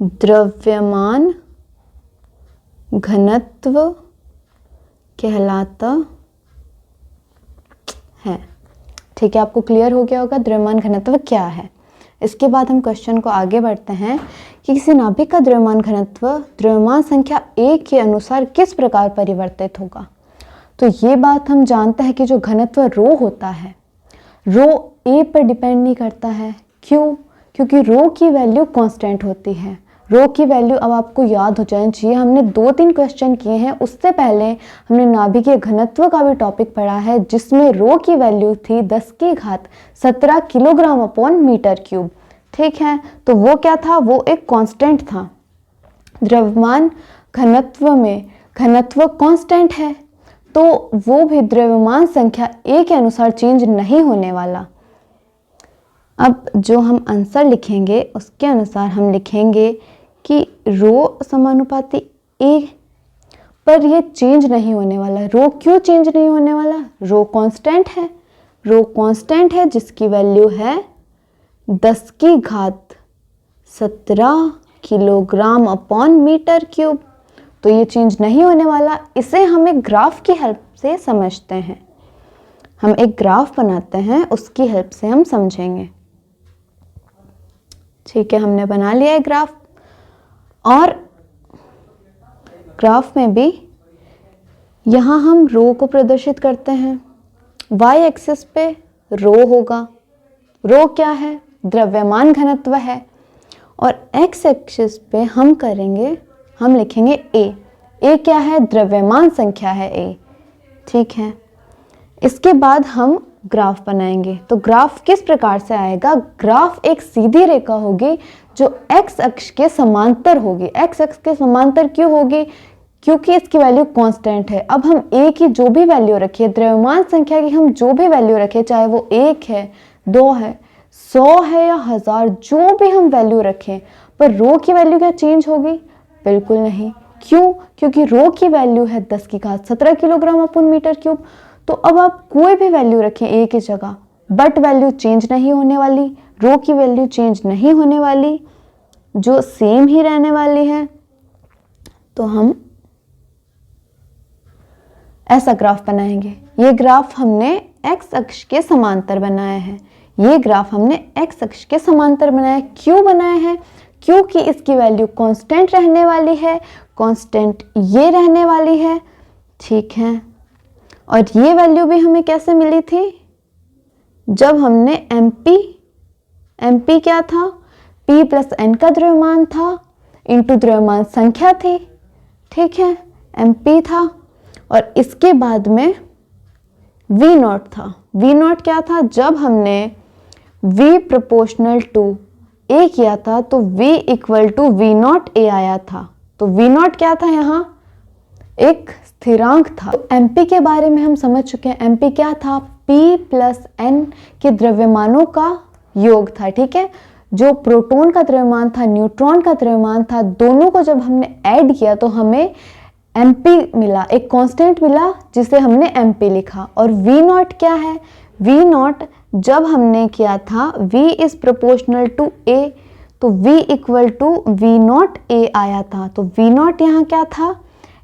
द्रव्यमान घनत्व कहलाता है, ठीक है। आपको क्लियर हो गया होगा द्रव्यमान घनत्व क्या है। इसके बाद हम क्वेश्चन को आगे बढ़ते हैं कि किसी नाभिक का द्रव्यमान घनत्व द्रव्यमान संख्या A के अनुसार किस प्रकार परिवर्तित होगा। तो ये बात हम जानते हैं कि जो घनत्व रो होता है, रो A पर डिपेंड नहीं करता है। क्यों, क्योंकि रो की वैल्यू कांस्टेंट होती है। रो की वैल्यू अब आपको याद हो जानी चाहिए, हमने 2-3 क्वेश्चन किए हैं, उससे पहले हमने नाभिकीय घनत्व का भी टॉपिक पढ़ा है जिसमें रो की वैल्यू थी 10⁻17 किलोग्राम/मीटर क्यूब, ठीक है। तो वो क्या था, वो एक कांस्टेंट था। द्रव्यमान घनत्व में घनत्व कांस्टेंट है, तो वो भी द्रव्यमान संख्या A के अनुसार चेंज नहीं होने वाला। अब जो हम आंसर लिखेंगे उसके अनुसार हम लिखेंगे कि रो समानुपाती A पर ये चेंज नहीं होने वाला। रो क्यों चेंज नहीं होने वाला, रो कांस्टेंट है। रो कांस्टेंट है जिसकी वैल्यू है 10⁻17 किलोग्राम/मीटर क्यूब। तो ये चेंज नहीं होने वाला। इसे हम एक ग्राफ की हेल्प से समझते हैं, हम एक ग्राफ बनाते हैं, उसकी हेल्प से हम समझेंगे, ठीक है। हमने बना लिया है ग्राफ, और ग्राफ में भी यहाँ हम रो को प्रदर्शित करते हैं। y एक्सिस पे रो होगा, रो क्या है, द्रव्यमान घनत्व है। और x एक्सिस पे हम लिखेंगे A क्या है, द्रव्यमान संख्या है A, ठीक है। इसके बाद हम ग्राफ बनाएंगे। तो ग्राफ किस प्रकार से आएगा? ग्राफ एक सीधी रेखा होगी जो एक्स अक्ष के समांतर होगी। एक्स अक्ष के समांतर क्यों होगी? क्योंकि इसकी वैल्यू कांस्टेंट है। अब हम a की जो भी वैल्यू रखें, द्रव्यमान संख्या की हम जो भी वैल्यू रखें, चाहे वो 1 है, 2 है, 100 है या 1000, जो भी हम वैल्यू रखें, पर रो की वैल्यू क्या चेंज होगी? बिल्कुल नहीं। क्यों? क्योंकि रो की वैल्यू है 10 की घात 17 किलोग्राम अपन मीटर क्यूब। तो अब आप कोई भी वैल्यू रखें a की जगह, बट वैल्यू चेंज नहीं होने वाली, रो की वैल्यू चेंज नहीं होने वाली, जो सेम ही रहने वाली है। तो हम ऐसा ग्राफ बनाएंगे। ये ग्राफ हमने एक्स अक्ष के समांतर बनाया है। ये ग्राफ हमने एक्स अक्ष के समांतर बनाया। क्यों बनाया है? क्योंकि इसकी वैल्यू कांस्टेंट रहने वाली है, कांस्टेंट ये रहने वाली है, ठीक है। और ये वैल्यू भी हमें कैसे मिली थी? जब हमने एमपी क्या था? p प्लस एन का द्रव्यमान था इंटू द्रव्यमान संख्या थी, ठीक है, एमपी था। और इसके बाद में v नॉट था। v नॉट क्या था? जब हमने v प्रोपोर्शनल टू a किया था तो v equal to v naught a आया था। तो v नॉट क्या था? यहाँ एक स्थिरांक था। तो mp के बारे में हम समझ चुके हैं। mp क्या था? p प्लस n के द्रव्यमानों का योग था, ठीक है। जो प्रोटॉन का द्रव्यमान था, न्यूट्रॉन का द्रव्यमान था, दोनों को जब हमने ऐड किया तो हमें mp मिला, एक कांस्टेंट मिला जिसे हमने mp लिखा। और v नॉट क्या है? v नॉट जब हमने किया था v is proportional to a, तो v equal to v naught a आया था। तो v नॉट यहाँ क्या था?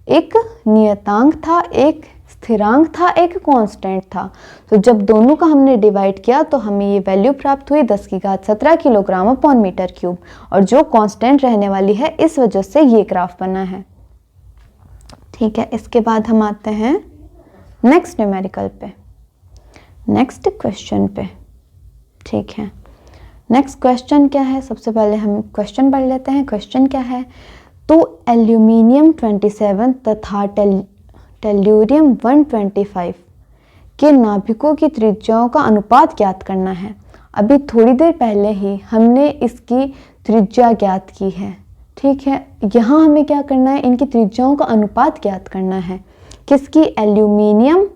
एक नियतांक था, एक स्थिरांक था, एक कांस्टेंट था। तो जब दोनों का हमने डिवाइड किया तो हमें ये वैल्यू प्राप्त हुई 10 की घात 17 किलोग्राम अपॉन मीटर क्यूब। और जो कांस्टेंट रहने वाली है, इस वजह से ये ग्राफ बना है, ठीक है। इसके बाद हम आते हैं नेक्स्ट न्यूमेरिकल पे, नेक्स्ट क्वेश्चन पे, ठीक है। नेक्स्ट क्वेश्चन क्या है? सबसे पहले हम क्वेश्चन पढ़ लेते हैं। क्वेश्चन क्या है? तो एल्यूमिनियम 27 तथा टेल्यूरियम 125 के नाभिकों की त्रिज्याओं का अनुपात ज्ञात करना है। अभी थोड़ी देर पहले ही हमने इसकी त्रिज्या ज्ञात की है, ठीक है। यहाँ हमें क्या करना है? इनकी त्रिज्याओं का अनुपात ज्ञात करना है। किसकी? एल्यूमिनियम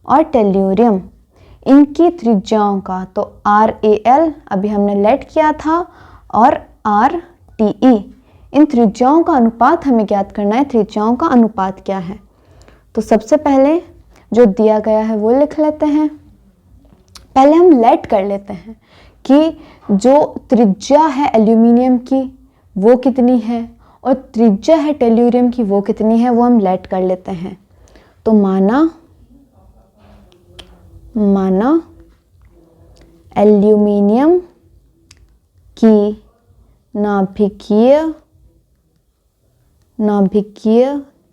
और टेल्यूरियम, इनकी त्रिज्याओं का। तो RAL अभी हमने लेट किया था और RTE, इन त्रिज्याओं का अनुपात हमें ज्ञात करना है। त्रिज्याओं का अनुपात क्या है? तो सबसे पहले जो दिया गया है वो लिख लेते हैं। पहले हम लेट कर लेते हैं कि जो त्रिज्या है एल्यूमिनियम की वो कितनी है और त्रिज्या है टेल्यूरियम की वो कितनी है, वो हम लेट कर लेते हैं। तो माना एल्यूमिनियम की नाभिकीय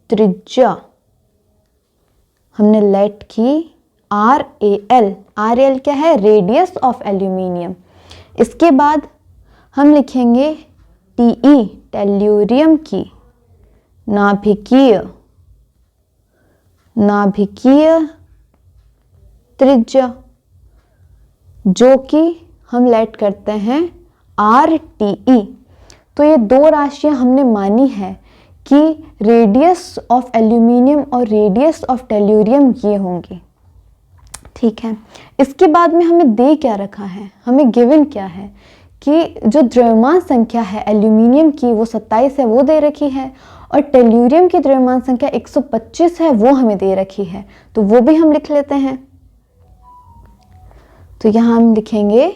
त्रिज्या हमने लेट की RAL। RAL क्या है? Radius of aluminium. इसके बाद हम लिखेंगे TE, टेल्यूरियम की नाभिकीय त्रिज्या, जो कि हम लेट करते हैं RTE। तो ये दो राशियां हमने मानी है कि रेडियस ऑफ एल्यूमिनियम और रेडियस ऑफ टेल्यूरियम ये होंगी, ठीक है। इसके बाद में हमें दे क्या रखा है? हमें गिवन क्या है कि जो द्रव्यमान संख्या है एल्यूमिनियम की वो 27 है, वो दे रखी है, और टेल्यूरियम की द्रव्यमान संख्या 125 है, वो हमें दे रखी है। तो वो भी हम लिख लेते हैं। तो यहाँ हम लिखेंगे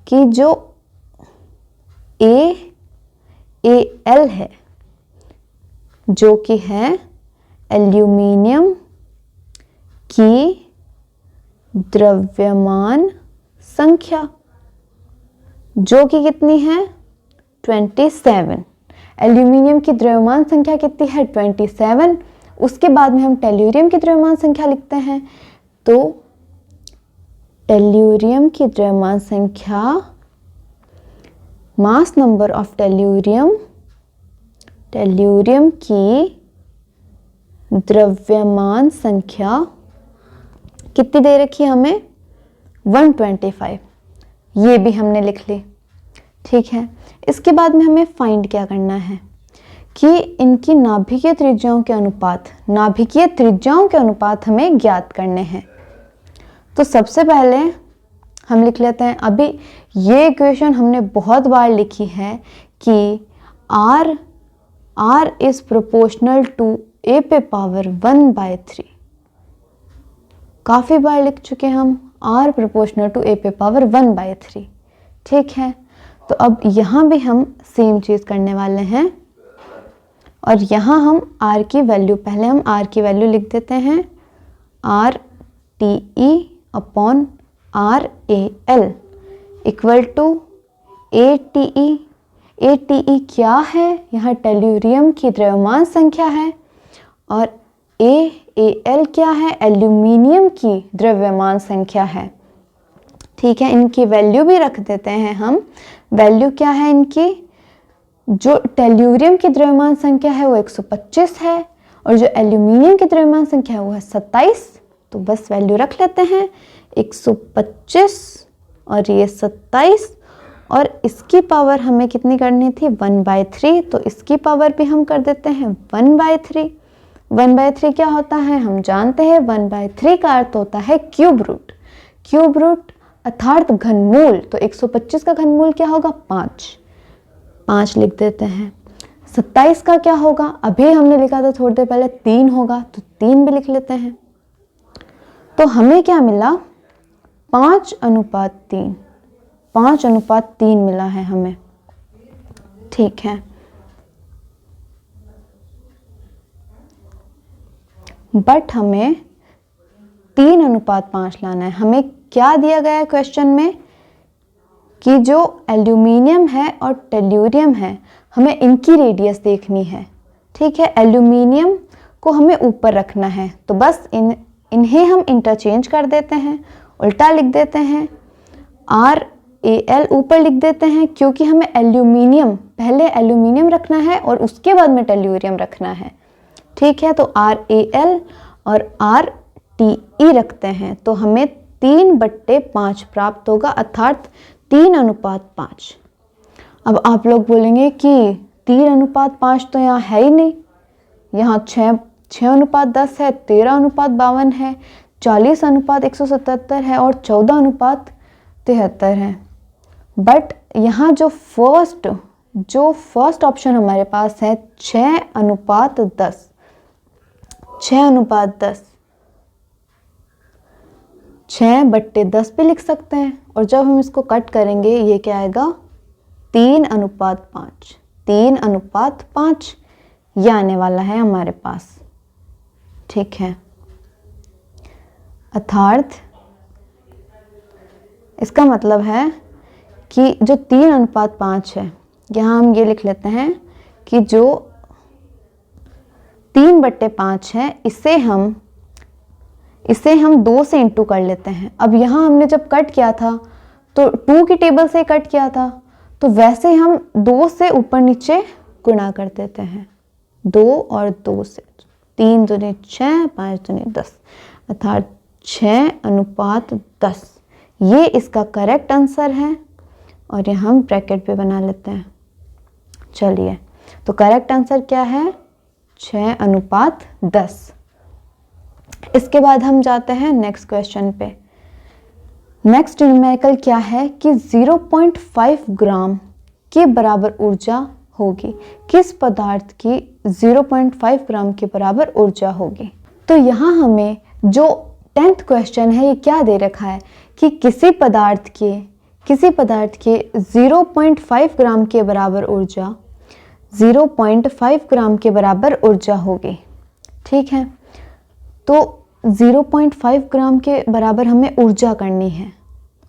कि जो AL है, जो कि है एल्यूमिनियम की द्रव्यमान संख्या, जो कि कितनी है? 27। एल्यूमिनियम की द्रव्यमान संख्या कितनी है? 27। उसके बाद में हम टेल्यूरियम की द्रव्यमान संख्या लिखते हैं। तो टेल्यूरियम की द्रव्यमान संख्या, मास नंबर ऑफ टेल्यूरियम की द्रव्यमान संख्या कितनी दे रखी है हमें? 125, ये भी हमने लिख ली। ठीक है, इसके बाद में हमें फाइंड क्या करना है कि इनकी नाभिकीय त्रिज्याओं के अनुपात हमें ज्ञात करने हैं। तो सबसे पहले हम लिख लेते हैं, अभी ये इक्वेशन हमने बहुत बार लिखी है कि r is proportional to a पे पावर 1/3। काफ़ी बार लिख चुके हम r प्रोपोर्शनल टू a पे पावर 1/3। ठीक है, तो अब यहाँ भी हम सेम चीज़ करने वाले हैं और यहाँ हम r की वैल्यू, पहले हम r की वैल्यू लिख देते हैं, r TE upon RAL equal to ATE। ATE क्या है? यहाँ टेल्यूरियम की द्रव्यमान संख्या है और AL क्या है? एल्यूमिनियम की द्रव्यमान संख्या है। ठीक है, इनकी वैल्यू भी रख देते हैं हम। वैल्यू क्या है इनकी? जो टेल्यूरियम की द्रव्यमान संख्या है वो 125 है और जो एल्यूमिनियम की द्रव्यमान संख्या है वो है 27। तो बस वैल्यू रख लेते हैं 125 और ये 27, और इसकी पावर हमें कितनी करनी थी? 1/3। तो इसकी पावर भी हम कर देते हैं 1/3। 1/3 क्या होता है हम जानते हैं, 1/3 का अर्थ होता है क्यूब रूट। क्यूब रूट अर्थात घनमूल। तो 125 का घनमूल क्या होगा? 5 लिख देते हैं। 27 का क्या होगा? अभी हमने लिखा था थोड़ी देर पहले 3 होगा, तो 3 भी लिख लेते हैं। तो हमें क्या मिला? 5:3। 5:3 मिला है हमें। ठीक है, बट हमें 3:5 लाना है। हमें क्या दिया गया है क्वेश्चन में कि जो एल्यूमिनियम है और टेल्यूरियम है, हमें इनकी रेडियस देखनी है। ठीक है, एल्यूमिनियम को हमें ऊपर रखना है, तो बस इन्हें हम इंटरचेंज कर देते हैं, उल्टा लिख देते हैं। RAL ऊपर लिख देते हैं क्योंकि हमें एल्यूमिनियम, पहले एल्यूमिनियम रखना है और उसके बाद में टेल्यूरियम रखना है। ठीक है, तो RAL और RTE रखते हैं तो हमें 3/5 प्राप्त होगा, अर्थात 3:5। अब आप लोग बोलेंगे कि 3:5 तो यहाँ है ही नहीं, यहाँ 6:10 है, 13:52 है, 40:177 है और 14:73 है। बट यहाँ जो फर्स्ट ऑप्शन हमारे पास है 6:10, 6:10, 6/10 भी लिख सकते हैं। और जब हम इसको कट करेंगे ये क्या आएगा? 3:5। 3:5 ये आने वाला है हमारे पास। ठीक है, अर्थात इसका मतलब है कि जो 3:5 है, यहाँ हम ये लिख लेते हैं कि जो 3/5 है इसे हम 2 से इंटू कर लेते हैं। अब यहाँ हमने जब कट किया था तो 2 की टेबल से कट किया था, तो वैसे हम 2 से ऊपर नीचे गुणा कर देते हैं। 2 और 2 से 3 दूनी 6, 5 दूनी 10, अर्थात 6:10 ये इसका करेक्ट आंसर है। और ये हम ब्रैकेट पे बना लेते हैं। चलिए, तो करेक्ट आंसर क्या है? 6:10। इसके बाद हम जाते हैं नेक्स्ट क्वेश्चन पे। नेक्स्ट न्यूमेरिकल क्या है कि 0.5 ग्राम के बराबर ऊर्जा होगी। किस पदार्थ की 0.5 ग्राम के बराबर ऊर्जा होगी? तो यहाँ हमें जो 10th क्वेश्चन है ये क्या दे रखा है कि किसी पदार्थ के 0.5 ग्राम के बराबर ऊर्जा 0.5 ग्राम के बराबर ऊर्जा होगी। ठीक है, तो 0.5 ग्राम के बराबर हमें ऊर्जा करनी है,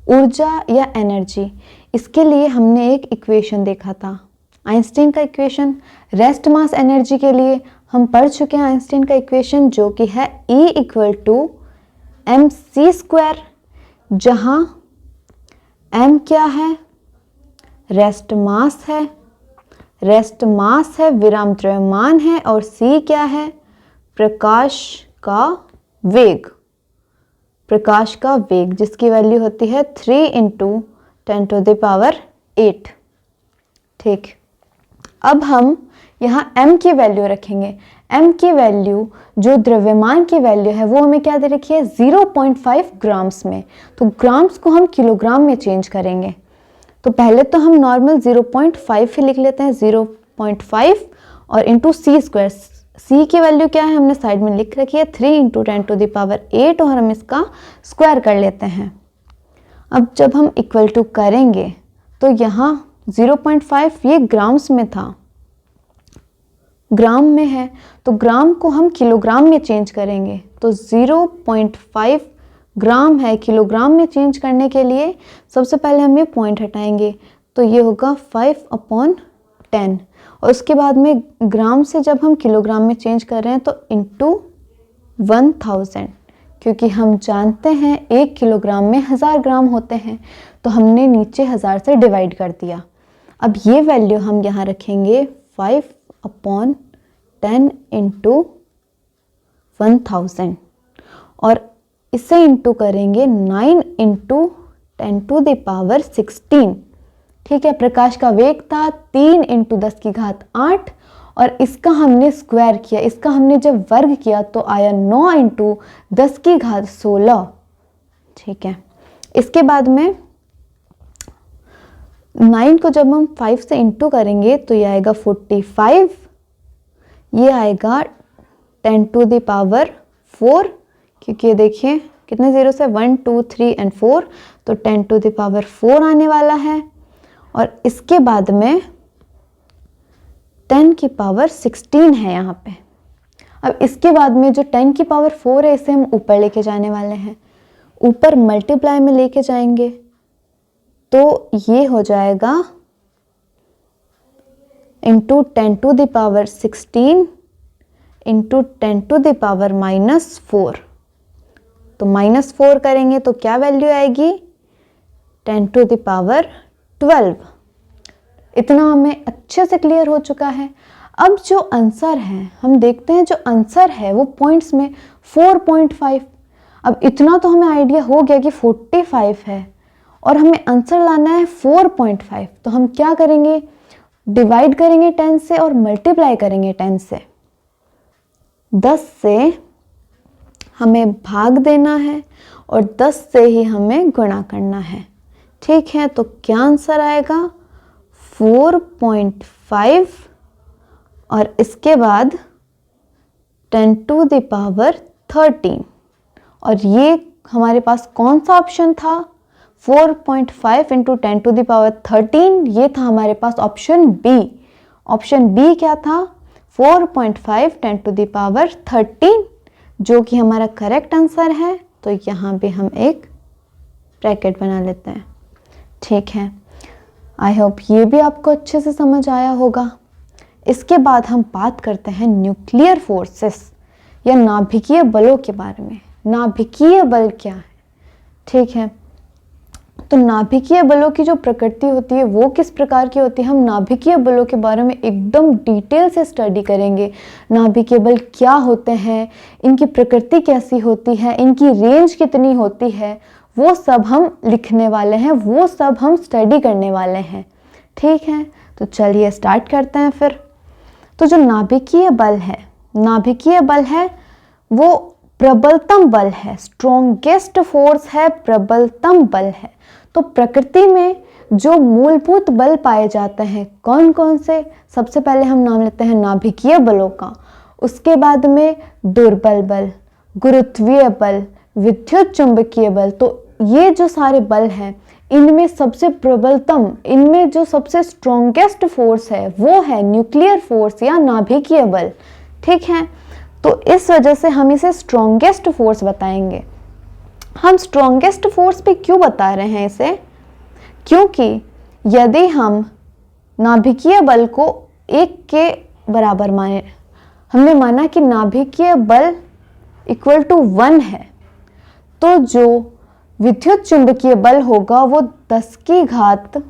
ऊर्जा या एनर्जी। इसके लिए हमने एक इक्वेशन देखा था, आइंस्टीन का इक्वेशन। रेस्ट मास एनर्जी के लिए हम पढ़ चुके हैं आइंस्टीन का इक्वेशन, जो कि है E = mc², जहाँ m क्या है? रेस्ट मास है, विराम द्रव्यमान है, और c क्या है? प्रकाश का वेग। प्रकाश का वेग, जिसकी वैल्यू होती है 3 × 10⁸ ठीक। अब हम यहाँ m की वैल्यू रखेंगे। m की वैल्यू जो द्रव्यमान की वैल्यू है वो हमें क्या दे रखी है 0.5 ग्राम्स में, तो ग्राम्स को हम किलोग्राम में चेंज करेंगे। तो पहले तो हम नॉर्मल 0.5 ही लिख लेते हैं, 0.5 और इंटू सी स्क्वायर। सी की वैल्यू क्या है हमने साइड में लिख रखी है 3 × 10⁸ और हम इसका स्क्वायर कर लेते हैं। अब जब हम इक्वल टू करेंगे तो यहाँ 0.5 ये ग्राम्स में था, ग्राम में है, तो ग्राम को हम किलोग्राम में चेंज करेंगे। तो 0.5 ग्राम है, किलोग्राम में चेंज करने के लिए सबसे पहले हम ये पॉइंट हटाएंगे, तो ये होगा 5/10 और उसके बाद में ग्राम से जब हम किलोग्राम में चेंज कर रहे हैं तो इंटू 1000, क्योंकि हम जानते हैं 1 किलोग्राम में 1000 ग्राम होते हैं, तो हमने नीचे 1000 से डिवाइड कर दिया। अब ये वैल्यू हम यहाँ रखेंगे 5/10 × 1000 और इसे इंटू करेंगे 9 × 10⁻16। ठीक है, प्रकाश का वेग था 3 × 10⁸ और इसका हमने स्क्वायर किया, इसका हमने जब वर्ग किया तो आया 9 × 10⁻16। ठीक है, इसके बाद में 9 को जब हम 5 से इंटू करेंगे तो ये आएगा 45, ये आएगा 10⁻4, क्योंकि ये देखिए कितने जीरो से 1 2 3 और 4, तो 10⁻4 आने वाला है। और इसके बाद में 10⁻16 है यहाँ पे। अब इसके बाद में जो 10⁻4 है इसे हम ऊपर लेके जाने वाले हैं, ऊपर मल्टीप्लाई में लेके जाएंगे तो ये हो जाएगा इंटू 10⁻16 इंटू 10⁻⁻4। तो -4 करेंगे तो क्या वैल्यू आएगी 10⁻12। इतना हमें अच्छे से क्लियर हो चुका है। अब जो आंसर है हम देखते हैं, जो आंसर है वो पॉइंट्स में 4.5। अब इतना तो हमें आइडिया हो गया कि 45 है और हमें आंसर लाना है 4.5, तो हम क्या करेंगे डिवाइड करेंगे 10 से और मल्टीप्लाई करेंगे 10 से। 10 से हमें भाग देना है और 10 से ही हमें गुणा करना है। ठीक है, तो क्या आंसर आएगा 4.5 और इसके बाद 10⁻13 और ये हमारे पास कौन सा ऑप्शन था 4.5 × 10⁻13, ये था हमारे पास ऑप्शन बी। ऑप्शन बी क्या था 4.5 × 10⁻13, जो कि हमारा करेक्ट आंसर है। तो यहाँ पे हम एक ब्रैकेट बना लेते हैं। ठीक है, आई होप ये भी आपको अच्छे से समझ आया होगा। इसके बाद हम बात करते हैं न्यूक्लियर फोर्सेस या नाभिकीय बलों के बारे में। नाभिकीय बल क्या है? ठीक है, तो नाभिकीय बलों की जो प्रकृति होती है वो किस प्रकार की होती है, हम नाभिकीय बलों के बारे में एकदम डिटेल से स्टडी करेंगे। नाभिकीय बल क्या होते हैं, इनकी प्रकृति कैसी होती है, इनकी रेंज कितनी होती है, वो सब हम लिखने वाले हैं, वो सब हम स्टडी करने वाले हैं। ठीक है, तो चलिए स्टार्ट करते हैं फिर। तो जो नाभिकीय बल है, नाभिकीय बल है वो प्रबलतम बल है, स्ट्रॉन्गेस्ट फोर्स है, प्रबलतम बल है। तो प्रकृति में जो मूलभूत बल पाए जाते हैं कौन कौन से, सबसे पहले हम नाम लेते हैं नाभिकीय बलों का, उसके बाद में दुर्बल बल, गुरुत्वीय बल, विद्युत चुंबकीय बल। तो ये जो सारे बल हैं इनमें सबसे प्रबलतम, इनमें जो सबसे स्ट्रॉन्गेस्ट फोर्स है वो है न्यूक्लियर फोर्स या नाभिकीय बल। ठीक है, तो इस वजह से हम इसे स्ट्रॉन्गेस्ट फोर्स बताएंगे। हम स्ट्रॉन्गेस्ट फोर्स पे क्यों बता रहे हैं इसे, क्योंकि यदि हम नाभिकीय बल को 1 के बराबर माने, हमने माना कि नाभिकीय बल इक्वल टू 1 है, तो जो विद्युत चुंबकीय बल होगा वो 10 की घात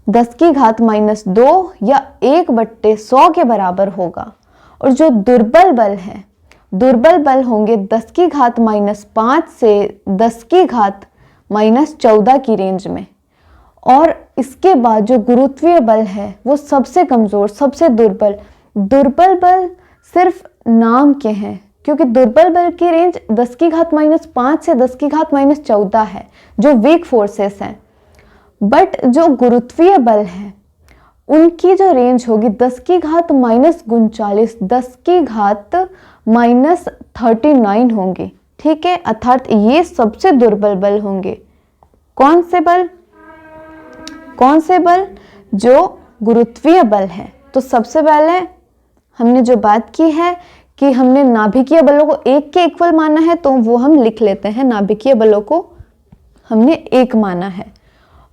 -2 या 1/100 के बराबर होगा। और जो दुर्बल बल है दुर्बल बल होंगे 10 की घात -5 से 10 की घात -14 की रेंज में। और इसके बाद जो गुरुत्वीय बल है वो सबसे कमजोर, सबसे दुर्बल। दुर्बल बल सिर्फ नाम के हैं, क्योंकि दुर्बल बल की रेंज 10 की घात -5 से 10 की घात -14 है, जो वीक फोर्सेस हैं। बट जो गुरुत्वीय बल है उनकी जो रेंज होगी 10 की घात -39, 10 की घात -39 होंगी। ठीक है, अर्थात ये सबसे दुर्बल बल होंगे। कौन से बल? कौन से बल? जो गुरुत्वीय बल है। तो सबसे पहले हमने जो बात की है कि हमने नाभिकीय बलों को एक के इक्वल माना है, तो वो हम लिख लेते हैं, नाभिकीय बलों को हमने एक माना है।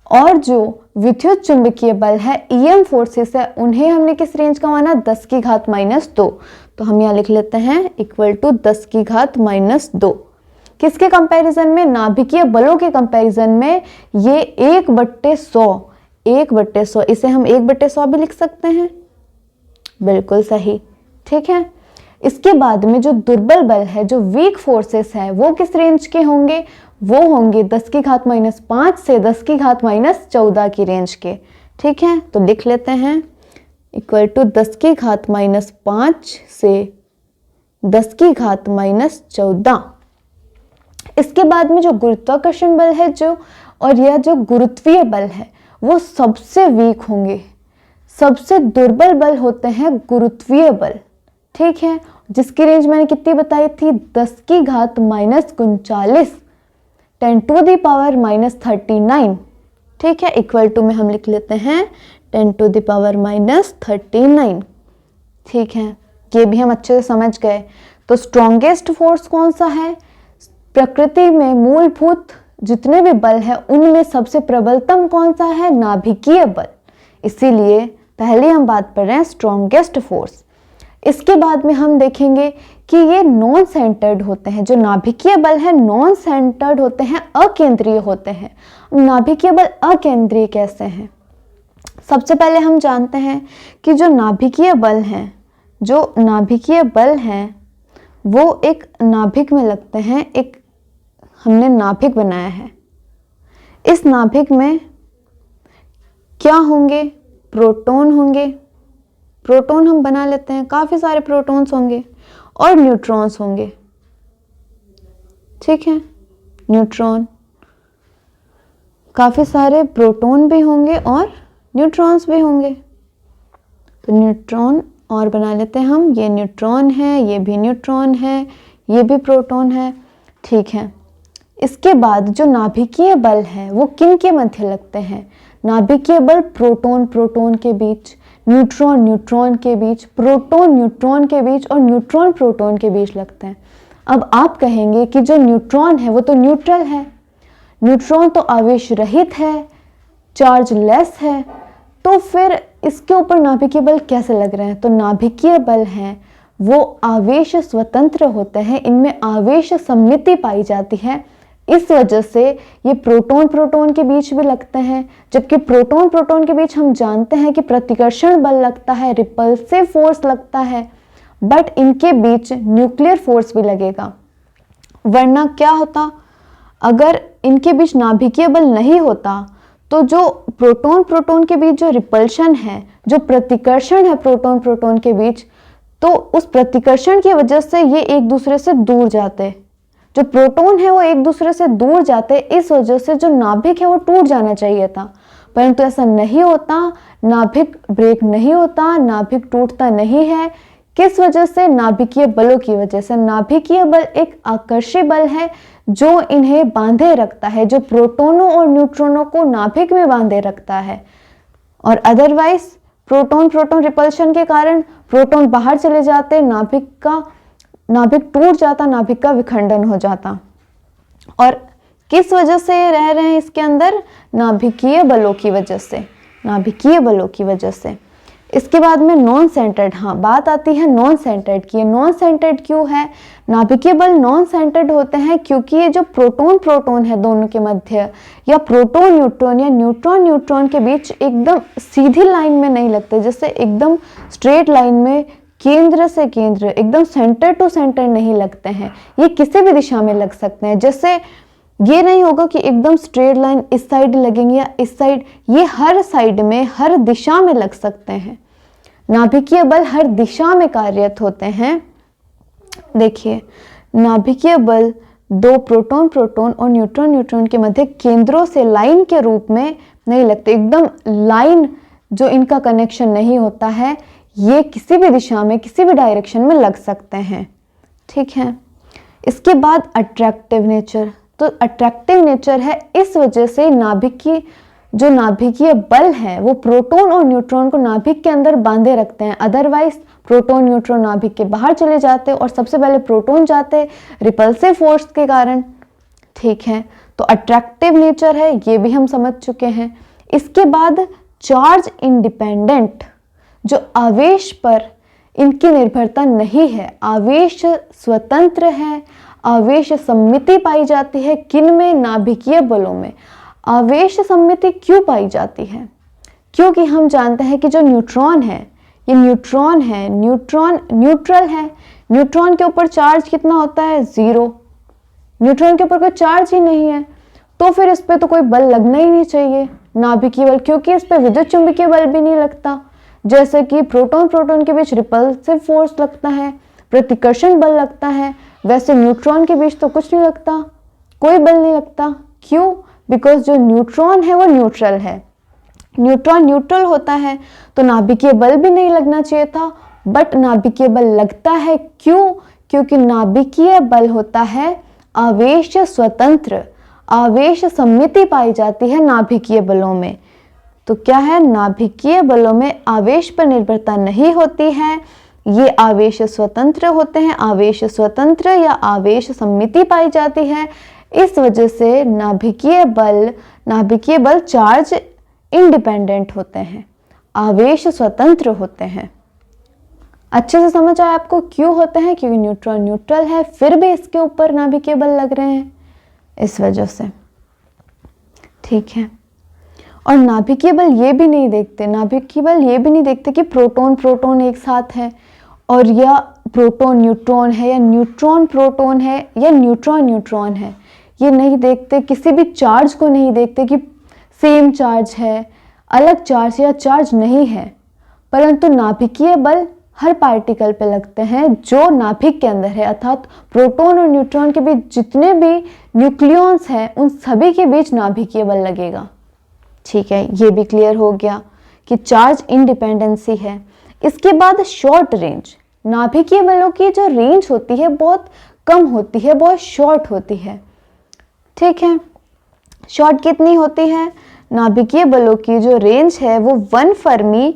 और जो विद्युत चुंबकीय बल है, ईएम फोर्सेस है, उन्हें हमने किस रेंज का माना? 10 की घात -2। तो हम यहाँ लिख लेते हैं इक्वल टू 10 की घात -2। किसके कंपैरिजन में? नाभिकीय बलों के कंपैरिजन में ये 1/100, इसे हम 1/100 भी लिख सकते हैं। बिल्कुल सही। ठीक है, इसके बाद में जो दुर्बल बल है, जो वीक फोर्सेस है, वो किस रेंज के होंगे? वो होंगे 10 की घात -5 से 10 की घात -14 की रेंज के। ठीक है, तो लिख लेते हैं इक्वल टू 10 की घात -5 से 10 की घात -14। इसके बाद में जो गुरुत्वाकर्षण बल है जो, और यह जो गुरुत्वीय बल है, वो सबसे वीक होंगे। सबसे दुर्बल बल होते हैं गुरुत्वीय बल। ठीक है, जिसकी रेंज मैंने कितनी बताई थी? 10 की घात -39, 10 to the power -39। ठीक है, इक्वल टू में हम लिख लेते हैं 10 to the power -39। ठीक है, ये भी हम अच्छे से समझ गए। तो स्ट्रॉन्गेस्ट फोर्स कौन सा है? प्रकृति में मूलभूत जितने भी बल है उनमें सबसे प्रबलतम कौन सा है? नाभिकीय बल। इसीलिए पहले हम बात कर रहे हैं स्ट्रॉन्गेस्ट फोर्स। इसके बाद में हम देखेंगे कि ये नॉन सेंटर्ड होते हैं। जो नाभिकीय बल है नॉन सेंटर्ड होते हैं, अकेंद्रीय होते हैं। नाभिकीय बल अकेंद्रीय कैसे हैं? सबसे पहले हम जानते हैं कि जो नाभिकीय बल हैं वो एक नाभिक में लगते हैं। एक हमने नाभिक बनाया है। इस नाभिक में क्या होंगे? प्रोटॉन होंगे। प्रोटॉन हम बना लेते हैं, काफी सारे प्रोटॉन्स होंगे और न्यूट्रॉन्स होंगे। ठीक है, न्यूट्रॉन, काफी सारे प्रोटॉन भी होंगे और न्यूट्रॉन्स भी होंगे। तो न्यूट्रॉन और बना लेते हैं हम। ये न्यूट्रॉन है, ये भी न्यूट्रॉन है, ये भी प्रोटॉन है। ठीक है, इसके बाद जो नाभिकीय बल है वो किन के मध्य लगते हैं? नाभिकीय बल प्रोटॉन प्रोटॉन के बीच, न्यूट्रॉन न्यूट्रॉन के बीच, प्रोटॉन न्यूट्रॉन के बीच और न्यूट्रॉन प्रोटॉन के बीच लगते हैं। अब आप कहेंगे कि जो न्यूट्रॉन है वो तो न्यूट्रल है, न्यूट्रॉन तो आवेश रहित है, चार्ज लेस है, तो फिर इसके ऊपर नाभिकीय बल कैसे लग रहे हैं? तो नाभिकीय बल हैं वो आवेश स्वतंत्र होते हैं, इनमें आवेश सममिति पाई जाती है। इस वजह से ये प्रोटॉन प्रोटॉन के बीच भी लगते हैं। जबकि प्रोटॉन प्रोटॉन के बीच हम जानते हैं कि प्रतिकर्षण बल लगता है, रिपल्सिव फोर्स लगता है, बट इनके बीच न्यूक्लियर फोर्स भी लगेगा। वरना क्या होता? अगर इनके बीच नाभिकीय बल नहीं होता तो जो प्रोटॉन प्रोटॉन के बीच जो रिपल्शन है, जो प्रतिकर्षण है प्रोटॉन प्रोटॉन के बीच, तो उस प्रतिकर्षण की वजह से ये एक दूसरे से दूर जाते। जो प्रोटॉन है वो एक दूसरे से दूर जाते, इस वजह से जो नाभिक है वो टूट जाना चाहिए था, परंतु ऐसा नहीं होता। नाभिक ब्रेक नहीं होता, नाभिक टूटता नहीं है। किस वजह से? नाभिकीय बलों की वजह से। नाभिकीय बल एक आकर्षी बल है जो इन्हें बांधे रखता है, जो प्रोटोनों और न्यूट्रॉनों को नाभिक में बांधे रखता है। और अदरवाइज प्रोटॉन प्रोटॉन रिपल्शन के कारण प्रोटॉन बाहर चले जाते, नाभिक टूट जाता, नाभिक का विखंडन हो जाता। और किस वजह से रह रहे हैं इसके अंदर? नाभिकीय बलों की वजह से, नाभिकीय बलों की वजह से। इसके बाद में नॉन सेंटर्ड, हाँ बात आती है नॉन सेंटर्ड की। नॉन सेंटर्ड क्यों है? नाभिकीय बल नॉन सेंटर्ड होते हैं क्योंकि ये जो प्रोटॉन प्रोटॉन है दोनों के मध्य, या प्रोटॉन न्यूट्रॉन या न्यूट्रॉन न्यूट्रॉन के बीच एकदम सीधी लाइन में नहीं लगते, जैसे एकदम स्ट्रेट लाइन में केंद्र से केंद्र, एकदम सेंटर टू सेंटर नहीं लगते हैं, ये किसी भी दिशा में लग सकते हैं। जैसे ये नहीं होगा कि एकदम स्ट्रेट लाइन इस साइड लगेंगे या इस साइड, ये हर साइड में, हर दिशा में लग सकते हैं। नाभिकीय बल हर दिशा में कार्यरत होते हैं। देखिए, नाभिकीय बल दो प्रोटॉन प्रोटॉन और न्यूट्रॉन न्यूट्रॉन के मध्य केंद्रों से लाइन के रूप में नहीं लगते, एकदम लाइन जो इनका कनेक्शन नहीं होता है, ये किसी भी दिशा में, किसी भी डायरेक्शन में लग सकते हैं। ठीक है, इसके बाद अट्रैक्टिव नेचर। तो अट्रैक्टिव नेचर है इस वजह से नाभिकीय बल है वो प्रोटॉन और न्यूट्रॉन को नाभिक के अंदर बांधे रखते हैं। अदरवाइज प्रोटॉन न्यूट्रॉन नाभिक के बाहर चले जाते और सबसे पहले प्रोटॉन जाते रिपल्सिव फोर्स के कारण। ठीक है, तो अट्रैक्टिव नेचर है, ये भी हम समझ चुके हैं। इसके बाद चार्ज इंडिपेंडेंट, जो आवेश पर इनकी निर्भरता नहीं है, आवेश स्वतंत्र है, आवेश सममिति पाई जाती है। किन में? नाभिकीय बलों में। आवेश सममिति क्यों पाई जाती है? क्योंकि हम जानते हैं कि जो न्यूट्रॉन है, ये न्यूट्रॉन है, न्यूट्रॉन न्यूट्रल है। न्यूट्रॉन के ऊपर चार्ज कितना होता है? 0। न्यूट्रॉन के ऊपर कोई चार्ज ही नहीं है, तो फिर इस पे तो कोई बल लगना ही नहीं चाहिए, नाभिकीय बल, क्योंकि इस पे विद्युत चुंबकीय बल भी नहीं लगता। जैसे कि प्रोटॉन प्रोटॉन के बीच रिपल्सिव फोर्स लगता है, प्रतिकर्षण बल लगता है, वैसे न्यूट्रॉन के बीच तो कुछ नहीं लगता, कोई बल नहीं लगता। क्यों? बिकॉज जो न्यूट्रॉन है वो न्यूट्रल है। न्यूट्रॉन न्यूट्रल होता है तो नाभिकीय बल भी नहीं लगना चाहिए था, बट नाभिकीय बल लगता है। क्यों? क्योंकि नाभिकीय बल होता है आवेश स्वतंत्र, आवेश सममिति पाई जाती है नाभिकीय बलों में। तो क्या है? नाभिकीय बलों में आवेश पर निर्भरता नहीं होती है, ये आवेश स्वतंत्र होते हैं, आवेश स्वतंत्र या आवेश सममिति पाई जाती है। इस वजह से नाभिकीय बल चार्ज इंडिपेंडेंट होते हैं, आवेश स्वतंत्र होते हैं। अच्छे से समझ आया आपको क्यों होते हैं? क्योंकि न्यूट्रॉन न्यूट्रल है, फिर भी इसके ऊपर नाभिकीय बल लग रहे हैं, इस वजह से। ठीक है, और नाभिकीय बल ये भी नहीं देखते कि प्रोटॉन प्रोटॉन एक साथ है, और या प्रोटॉन न्यूट्रॉन है, या न्यूट्रॉन प्रोटॉन है, या न्यूट्रॉन न्यूट्रॉन है। ये नहीं देखते, किसी भी चार्ज को नहीं देखते कि सेम चार्ज है, अलग चार्ज या चार्ज नहीं है। परंतु नाभिकीय बल हर पार्टिकल पे लगते हैं जो नाभिक के अंदर है, अर्थात प्रोटॉन और न्यूट्रॉन के बीच जितने भी न्यूक्लियॉन्स हैं उन सभी के बीच नाभिकीय बल लगेगा। ठीक है, ये भी क्लियर हो गया कि चार्ज इंडिपेंडेंसी है। इसके बाद शॉर्ट रेंज। नाभिकीय बलों की जो रेंज होती है बहुत कम होती है, बहुत शॉर्ट होती है। ठीक है, शॉर्ट कितनी होती है? नाभिकीय बलों की जो रेंज है वो 1 फर्मी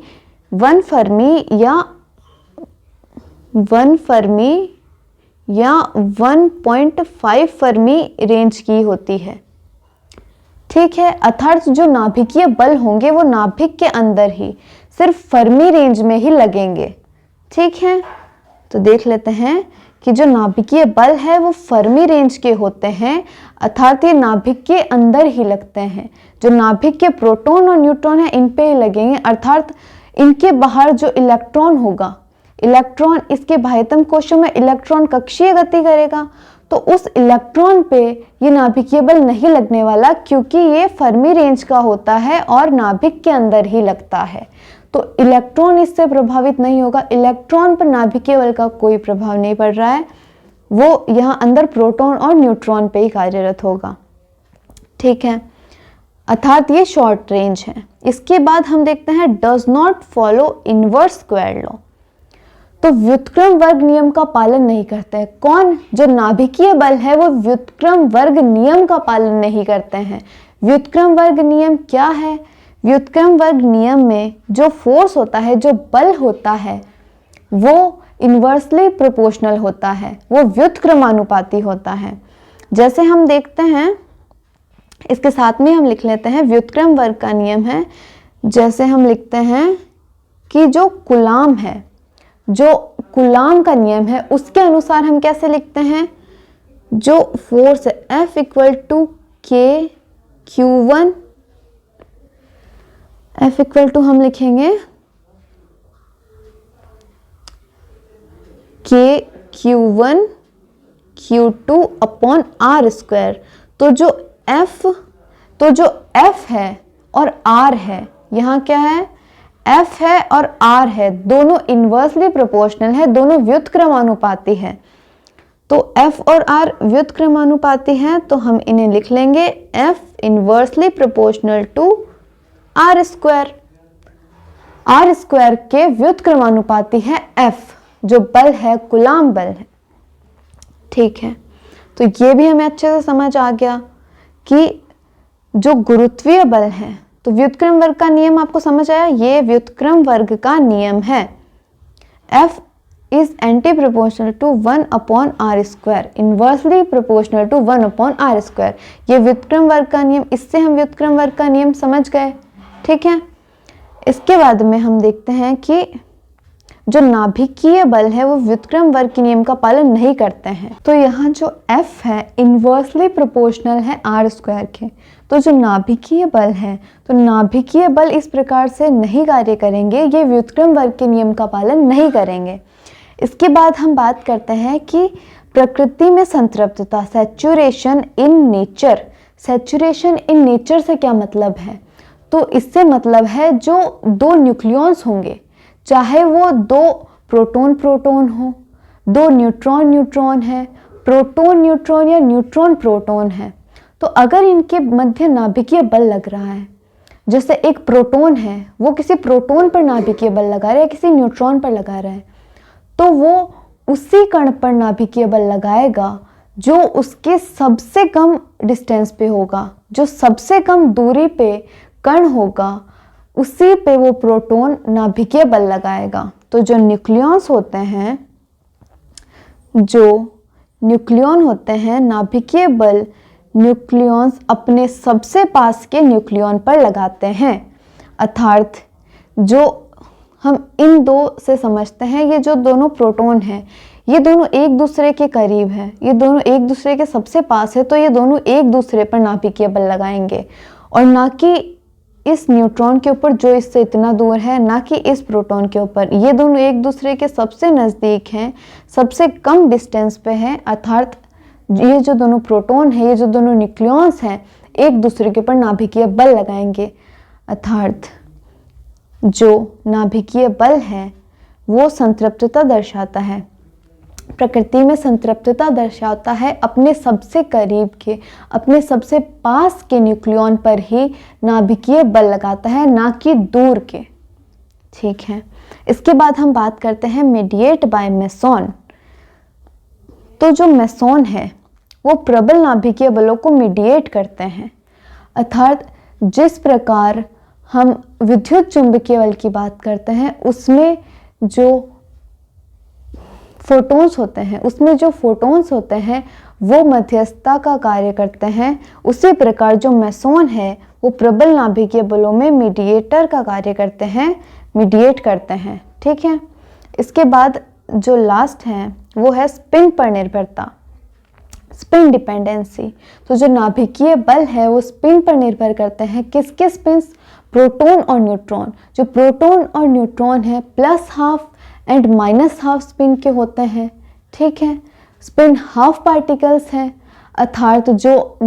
या 1.5 फर्मी रेंज की होती है। ठीक है, अर्थात जो नाभिकीय बल होंगे वो नाभिक के अंदर ही सिर्फ फर्मी रेंज में ही लगेंगे। ठीक है, तो देख लेते हैं कि जो नाभिकीय बल है वो फर्मी रेंज के होते हैं, अर्थात ये नाभिक के अंदर ही लगते हैं। जो नाभिक के प्रोटॉन और न्यूट्रॉन है इन पे ही लगेंगे, अर्थात इनके बाहर जो इलेक्ट्रॉन होगा, इलेक्ट्रॉन इसके बाह्यतम कोशों में इलेक्ट्रॉन कक्षीय गति करेगा, तो उस इलेक्ट्रॉन पे ये नाभिकीय बल नहीं लगने वाला, क्योंकि ये फर्मी रेंज का होता है और नाभिक के अंदर ही लगता है। तो इलेक्ट्रॉन इससे प्रभावित नहीं होगा, इलेक्ट्रॉन पर नाभिकीय बल का कोई प्रभाव नहीं पड़ रहा है, वो यहाँ अंदर प्रोटॉन और न्यूट्रॉन पे ही कार्यरत होगा। ठीक है, अर्थात ये शॉर्ट रेंज है। इसके बाद हम देखते हैं does not follow inverse square law. तो व्युत्क्रम वर्ग नियम का पालन नहीं करते हैं। कौन? जो नाभिकीय बल है वो व्युत्क्रम वर्ग नियम का पालन नहीं करते हैं। व्युत्क्रम वर्ग नियम क्या है? व्युत्क्रम वर्ग नियम में जो फोर्स होता है, जो बल होता है, वो इन्वर्सली प्रोपोर्शनल होता है, वो व्युत्क्रमानुपाती होता है। जैसे हम देखते हैं, इसके साथ में हम लिख लेते हैं व्युत्क्रम वर्ग का नियम है। जैसे हम लिखते हैं कि जो कूलाम है, जो कूलाम का नियम है उसके अनुसार हम कैसे लिखते हैं? जो फोर्स है F = K Q1, F = हम लिखेंगे K Q1 Q2 upon are square. तो जो F है और R है, यहाँ क्या है, F है और R है, दोनों इन्वर्सली प्रोपोर्शनल है, दोनों व्युत्क्रमानुपाती है। तो F और R व्युत्क्रमानुपाती हैं, तो हम इन्हें लिख लेंगे F inversely proportional to R square. R square के व्युत्क्रमानुपाती है F, जो बल है कूलाम बल है। ठीक है, तो ये भी हमें अच्छे से समझ आ गया कि जो गुरुत्वीय बल है, तो व्युत्क्रम वर्ग का नियम आपको समझ आया, ये व्युत्क्रम वर्ग का नियम है। F is anti proportional to 1 upon r square, inversely proportional to 1 upon r square। ये व्युत्क्रम वर्ग का नियम, इससे हम व्युत्क्रम वर्ग का नियम समझ गए। ठीक है, इसके बाद में हम देखते हैं कि जो नाभिकीय बल है वो व्युत्क्रम वर्ग के नियम का पालन नहीं करते हैं। तो यहाँ जो F है इन्वर्सली प्रोपोर्शनल है r स्क्वायर के, तो जो नाभिकीय बल है, तो नाभिकीय बल इस प्रकार से नहीं कार्य करेंगे, ये व्युत्क्रम वर्ग के नियम का पालन नहीं करेंगे। इसके बाद हम बात करते हैं कि प्रकृति में संतृप्तता, saturation in nature. Saturation in nature से क्या मतलब है, तो इससे मतलब है जो दो न्यूक्लियॉन्स होंगे, चाहे वो दो प्रोटॉन प्रोटॉन हो, दो न्यूट्रॉन न्यूट्रॉन है, प्रोटॉन न्यूट्रॉन या न्यूट्रॉन प्रोटॉन है, तो अगर इनके मध्य नाभिकीय बल लग रहा है, जैसे एक प्रोटॉन है वो किसी प्रोटॉन पर नाभिकीय बल लगा रहा है, किसी न्यूट्रॉन पर लगा रहा है, तो वो उसी कण पर नाभिकीय बल लगाएगा जो उसके सबसे कम डिस्टेंस पे होगा, जो सबसे कम दूरी पे कण होगा, उसी पे वो प्रोटॉन नाभिकीय बल लगाएगा। तो जो न्यूक्लियॉन्स होते हैं, जो न्यूक्लियॉन होते हैं, नाभिकीय बल न्यूक्लियॉन्स अपने सबसे पास के न्यूक्लियॉन पर लगाते हैं। अर्थात जो हम इन दो से समझते हैं, ये जो दोनों प्रोटॉन हैं, ये दोनों एक दूसरे के करीब हैं, ये दोनों एक दूसरे के सबसे पास है, तो ये दोनों एक दूसरे पर नाभिकीय बल लगाएंगे, और ना कि इस न्यूट्रॉन के ऊपर जो इससे इतना दूर है, ना कि इस प्रोटॉन के ऊपर। ये दोनों एक दूसरे के सबसे नज़दीक हैं, सबसे कम डिस्टेंस पे हैं। अर्थात ये जो दोनों प्रोटॉन है, ये जो दोनों न्यूक्लियॉन्स हैं, एक दूसरे के ऊपर नाभिकीय बल लगाएंगे। अर्थात जो नाभिकीय बल है वो संतृप्तता दर्शाता है, प्रकृति में संतृप्तता दर्शाता है अपने सबसे करीब के, अपने सबसे पास के न्यूक्लियॉन पर ही नाभिकीय बल लगाता है, ना कि दूर के। ठीक है, इसके बाद हम बात करते हैं मीडिएट बाय मेसॉन। तो जो मेसॉन है वो प्रबल नाभिकीय बलों को मीडिएट करते हैं। अर्थात जिस प्रकार हम विद्युत चुंबकीय बल की बात करते हैं, उसमें जो फोटॉन्स होते हैं वो मध्यस्थता का कार्य करते हैं, उसी प्रकार जो मेसॉन है वो प्रबल नाभिकीय बलों में मीडिएटर का कार्य करते हैं, मीडिएट करते हैं। ठीक है, इसके बाद जो लास्ट है वो है स्पिन पर निर्भरता, स्पिन डिपेंडेंसी। तो जो नाभिकीय बल है वो स्पिन पर निर्भर करते हैं। किसके स्पिन? प्रोटॉन और न्यूट्रॉन। जो प्रोटॉन और न्यूट्रॉन है plus half and minus half spin के होते हैं। ठीक है, स्पिन हाफ पार्टिकल्स हैं। अर्थात जो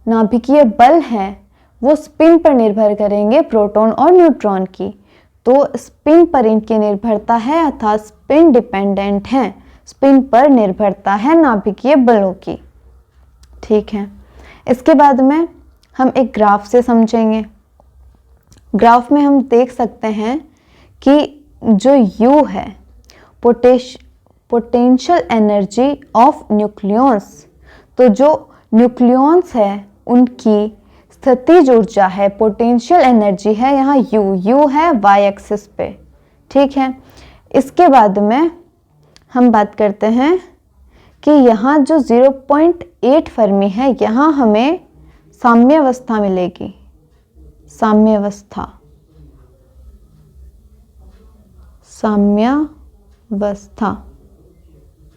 नाभिकीय बल है वो स्पिन पर निर्भर करेंगे प्रोटॉन और न्यूट्रॉन की, तो स्पिन पर इनकी निर्भरता है, अर्थात स्पिन डिपेंडेंट हैं, स्पिन पर निर्भरता है नाभिकीय बलों की। ठीक है, इसके बाद में हम एक ग्राफ से समझेंगे। ग्राफ में हम देख सकते हैं कि जो U है पोटेंशियल एनर्जी ऑफ न्यूक्लियॉन्स, तो जो न्यूक्लियॉन्स है उनकी स्थितिज ऊर्जा है, पोटेंशियल एनर्जी है यहाँ U है y एक्सिस पे। ठीक है, इसके बाद में हम बात करते हैं कि यहाँ जो 0.8 फर्मी है, यहाँ हमें साम्यावस्था मिलेगी, साम्यावस्था।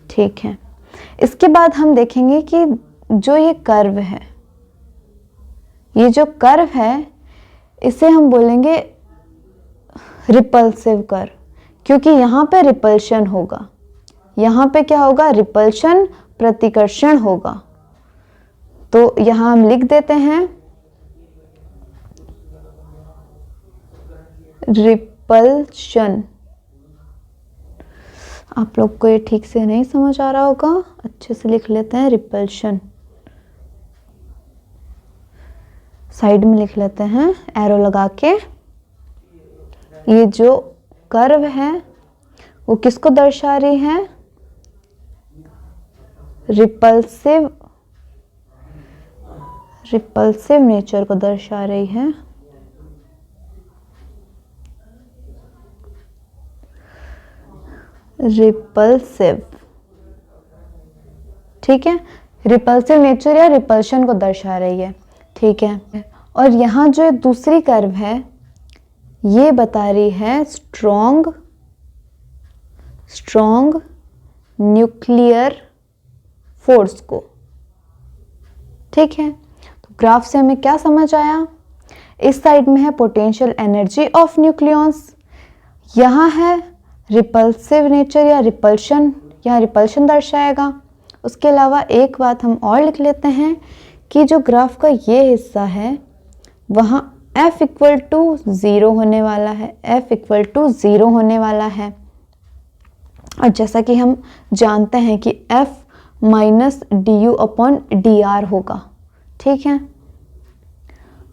ठीक है, इसके बाद हम देखेंगे कि जो ये कर्व है, ये जो कर्व है इसे हम बोलेंगे रिपल्सिव कर्व। क्योंकि यहाँ पे रिपल्शन होगा, यहाँ पे क्या होगा, रिपल्शन, प्रतिकर्षण होगा। तो यहाँ हम लिख देते हैं रिपल्शन। आप लोग को ये ठीक से नहीं समझ आ रहा होगा, अच्छे से लिख लेते हैं रिपल्शन। साइड में लिख लेते हैं एरो लगा के। ये जो कर्व है वो किसको दर्शा रही है, रिपल्सिव नेचर को दर्शा रही है। रिपल्सिव, ठीक है, रिपल्सिव नेचर या रिपल्शन को दर्शा रही है, ठीक है। और यहाँ जो दूसरी कर्व है ये बता रही है स्ट्रॉन्ग न्यूक्लियर फोर्स को, ठीक है। तो ग्राफ से हमें क्या समझ आया, इस साइड में है पोटेंशियल एनर्जी ऑफ न्यूक्लियॉन्स, यहाँ है रिपल्सिव नेचर या रिपल्शन, यहाँ रिपल्शन दर्शाएगा। उसके अलावा एक बात हम और लिख लेते हैं कि जो ग्राफ का ये हिस्सा है वहाँ F इक्वल टू 0 होने वाला है, F इक्वल टू 0 होने वाला है। और जैसा कि हम जानते हैं कि F minus du upon dr होगा, ठीक है।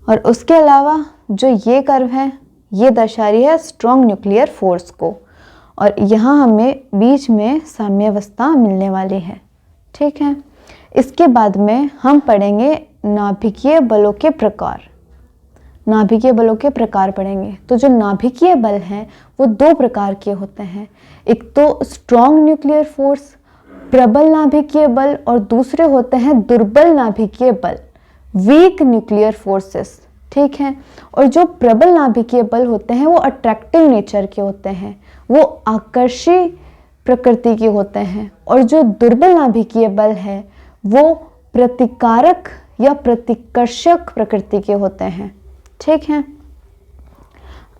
और उसके अलावा जो ये कर्व है ये दर्शा रही है स्ट्रॉन्ग न्यूक्लियर फोर्स को, और यहाँ हमें बीच में साम्यावस्था मिलने वाली है, ठीक है। इसके बाद में हम पढ़ेंगे नाभिकीय बलों के प्रकार, नाभिकीय बलों के प्रकार पढ़ेंगे। तो जो नाभिकीय बल हैं वो दो प्रकार के होते हैं, एक तो स्ट्रॉन्ग न्यूक्लियर फोर्स, प्रबल नाभिकीय बल, और दूसरे होते हैं दुर्बल नाभिकीय बल, वीक न्यूक्लियर फोर्सेस, ठीक है। और जो प्रबल नाभिकीय बल होते हैं वो अट्रैक्टिव नेचर के होते हैं, वो आकर्षी प्रकृति के होते हैं, और जो दुर्बल नाभिकीय बल है वो प्रतिकारक या प्रतिकर्षक प्रकृति के होते हैं, ठीक है।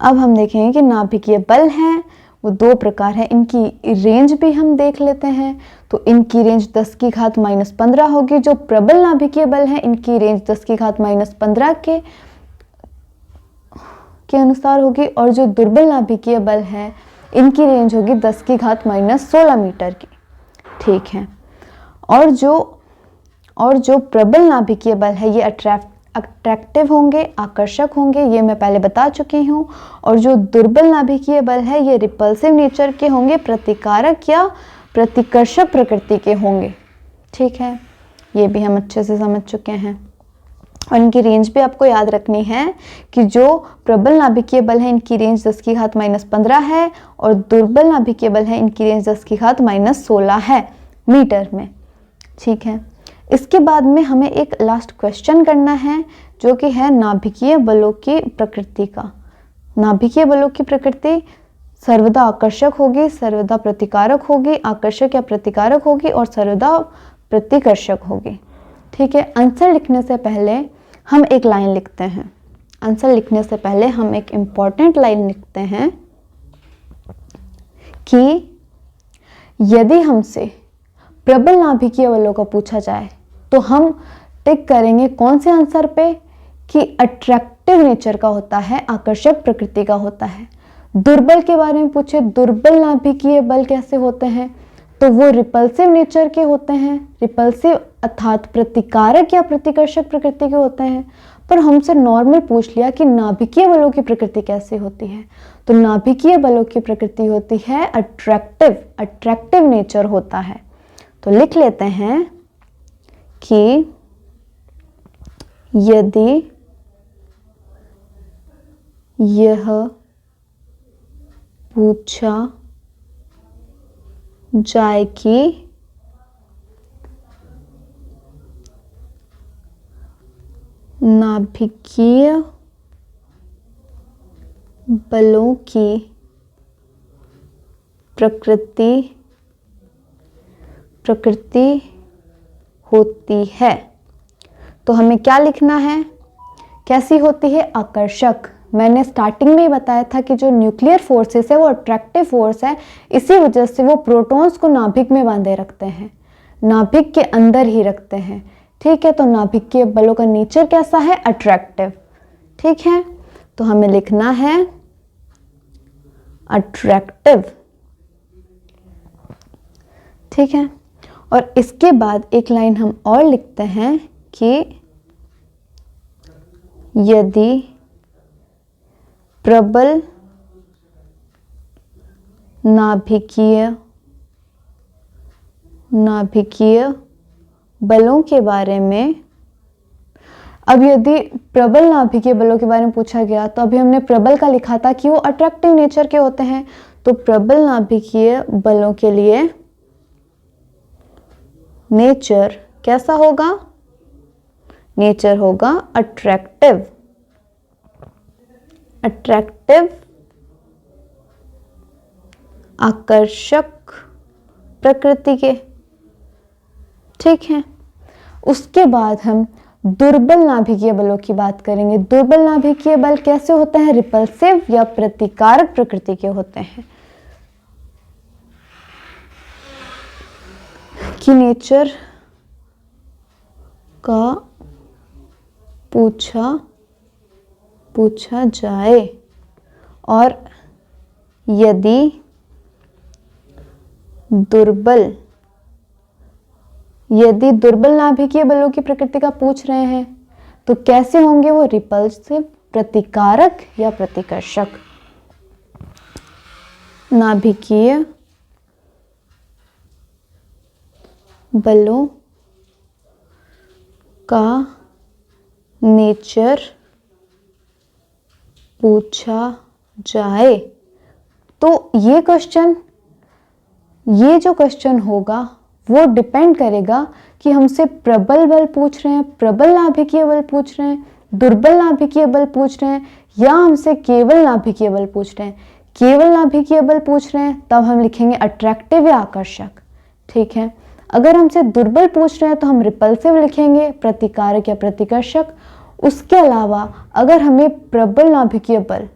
अब हम देखेंगे कि नाभिकीय बल हैं वो दो प्रकार है, इनकी रेंज भी हम देख लेते हैं। तो इनकी रेंज 10 की घात -15 होगी। जो प्रबल नाभिकीय बल है इनकी रेंज 10 की घात -15 के अनुसार होगी, और जो दुर्बल नाभिकीय बल है इनकी रेंज होगी 10 की घात -16 मीटर की, ठीक है। और जो प्रबल नाभिकीय बल है ये अट्रैक्टिव होंगे, आकर्षक होंगे, ये मैं पहले बता चुकी हूँ। और जो दुर्बल नाभिकीय बल है ये रिपल्सिव नेचर के होंगे, प्रतिकारक या प्रतिकर्षक प्रकृति के होंगे, ठीक है। ये भी हम अच्छे से समझ चुके हैं। और इनकी रेंज भी आपको याद रखनी है कि जो प्रबल नाभिकीय बल है इनकी रेंज 10 की घात -15 है, और दुर्बल नाभिकीय बल है इनकी रेंज 10 की घात -16 है मीटर में, ठीक है। इसके बाद में हमें एक लास्ट क्वेश्चन करना है जो कि है नाभिकीय बलों की प्रकृति का। नाभिकीय बलों की प्रकृति सर्वदा आकर्षक होगी, सर्वदा प्रतिकारक होगी, आकर्षक या प्रतिकारक होगी, और सर्वदा प्रतिकर्षक होगी, ठीक है। आंसर लिखने से पहले हम एक लाइन लिखते हैं, आंसर लिखने से पहले हम एक इम्पॉर्टेंट लाइन लिखते हैं कि यदि हमसे प्रबल नाभिकीय बलों का पूछा जाए तो हम टिक करेंगे कौन से आंसर पे, कि अट्रैक्टिव नेचर का होता है, आकर्षक प्रकृति का होता है। दुर्बल के बारे में पूछे, दुर्बल नाभिकीय बल कैसे होते हैं, तो वो रिपल्सिव नेचर के होते हैं, रिपल्सिव अर्थात प्रतिकारक या प्रतिकर्षक प्रकृति के होते हैं। पर हमसे नॉर्मल पूछ लिया कि नाभिकीय बलों की प्रकृति कैसे होती है, तो नाभिकीय बलों की प्रकृति होती है अट्रैक्टिव नेचर होता है। तो लिख लेते हैं कि यदि यह पूछा जाए कि नाभिकीय बलों की प्रकृति होती है, तो हमें क्या लिखना है, कैसी होती है, आकर्षक, मैंने स्टार्टिंग में ही बताया था कि जो न्यूक्लियर फोर्सेस है वो अट्रैक्टिव फोर्स है, इसी वजह से वो प्रोटॉन्स को नाभिक में बांधे रखते हैं, नाभिक के अंदर ही रखते हैं। ठीक है, तो नाभिकीय बलों का नेचर कैसा है? अट्रैक्टिव। ठीक है, तो हमें लिखना है अट्रैक्टिव। ठीक है, और इसके बाद एक लाइन हम और लिखते हैं कि यदि प्रबल नाभिकीय बलों के बारे में, अब यदि प्रबल नाभिकीय बलों के बारे में पूछा गया तो अभी हमने प्रबल का लिखा था कि वो अट्रैक्टिव नेचर के होते हैं, तो प्रबल नाभिकीय बलों के लिए नेचर कैसा होगा? नेचर होगा अट्रैक्टिव। अट्रैक्टिव, आकर्षक प्रकृति के। ठीक है, उसके बाद हम दुर्बल नाभिकीय बलों की बात करेंगे। दुर्बल नाभिकीय बल कैसे होते हैं? रिपल्सिव या प्रतिकारक प्रकृति के होते हैं। कि नेचर का पूछा जाए और यदि दुर्बल नाभिकीय बलों की प्रकृति का पूछ रहे हैं तो कैसे होंगे वो? रिपल्सिव, प्रतिकारक या प्रतिकर्षक। नाभिकीय बलों का नेचर पूछा जाए तो ये जो क्वेश्चन होगा वो डिपेंड करेगा कि हमसे प्रबल बल पूछ रहे हैं, प्रबल नाभिकीय बल पूछ रहे हैं, दुर्बल नाभिकीय बल पूछ रहे हैं, या हमसे केवल नाभिकीय बल पूछ रहे हैं। केवल नाभिकीय बल पूछ रहे हैं तब हम लिखेंगे अट्रैक्टिव या आकर्षक। ठीक है, अगर हमसे दुर्बल पूछ रहे हैं तो हम रिपल्सिव लिखेंगे, प्रतिकारक या प्रतिकर्षक। उसके अलावा अगर हमें प्रबल नाभिकीय बल,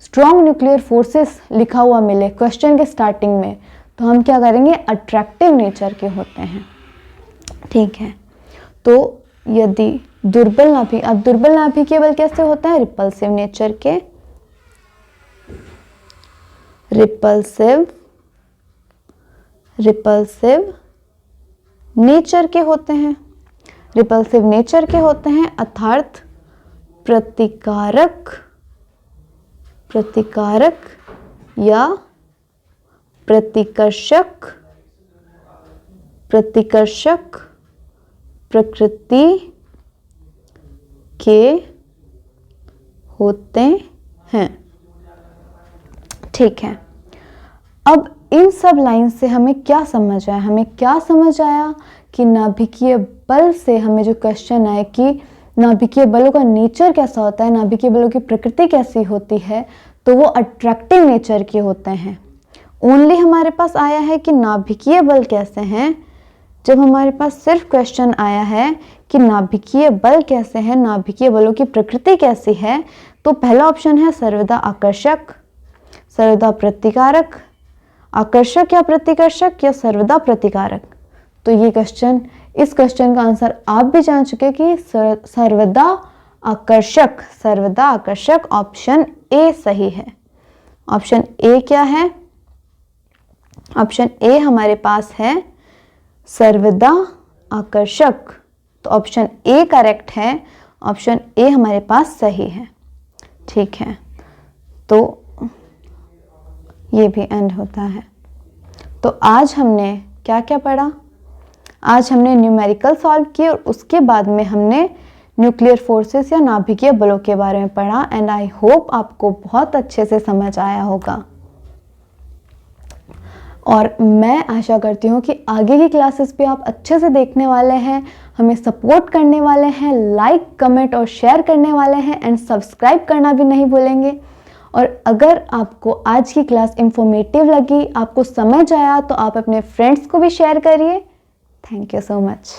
स्ट्रॉन्ग न्यूक्लियर फोर्सेस लिखा हुआ मिले क्वेश्चन के स्टार्टिंग में, तो हम क्या करेंगे? अट्रैक्टिव नेचर के होते हैं। ठीक है, तो यदि दुर्बल नाभिकीय बल कैसे होते हैं? रिपल्सिव नेचर के, रिपल्सिव नेचर के होते हैं। रिपल्सिव नेचर के होते हैं अर्थात प्रतिकारक या प्रतिकर्षक प्रकृति के होते हैं। ठीक है, अब इन सब लाइन से हमें क्या समझ आया? हमें क्या समझ आया कि नाभिकीय बल से हमें जो क्वेश्चन आए कि नाभिकीय बलों का नेचर कैसा होता है, नाभिकीय बलों की प्रकृति कैसी होती है, तो वो अट्रैक्टिव नेचर के होते हैं। ओनली हमारे पास आया है कि नाभिकीय बल कैसे हैं। जब हमारे पास सिर्फ क्वेश्चन आया है कि नाभिकीय बल कैसे हैं, नाभिकीय बलों की प्रकृति कैसी है, तो पहला ऑप्शन है सर्वदा आकर्षक, सर्वदा प्रतिकारक, आकर्षक या प्रतिकर्षक या सर्वदा प्रतिकारक। तो इस क्वेश्चन का आंसर आप भी जान चुके कि सर्वदा आकर्षक ऑप्शन ए सही है। ऑप्शन ए क्या है? ऑप्शन ए हमारे पास है सर्वदा आकर्षक, तो ऑप्शन ए करेक्ट है, ऑप्शन ए हमारे पास सही है। ठीक है, तो ये भी एंड होता है। तो आज हमने क्या क्या पढ़ा? आज हमने न्यूमेरिकल सॉल्व किए और उसके बाद में हमने न्यूक्लियर फोर्सेस या नाभिकीय बलों के बारे में पढ़ा। एंड आई होप आपको बहुत अच्छे से समझ आया होगा और मैं आशा करती हूँ कि आगे की क्लासेस भी आप अच्छे से देखने वाले हैं, हमें सपोर्ट करने वाले हैं, लाइक कमेंट और शेयर करने वाले हैं एंड सब्सक्राइब करना भी नहीं भूलेंगे। और अगर आपको आज की क्लास इंफॉर्मेटिव लगी, आपको समझ आया, तो आप अपने फ्रेंड्स को भी शेयर करिए। Thank you so much.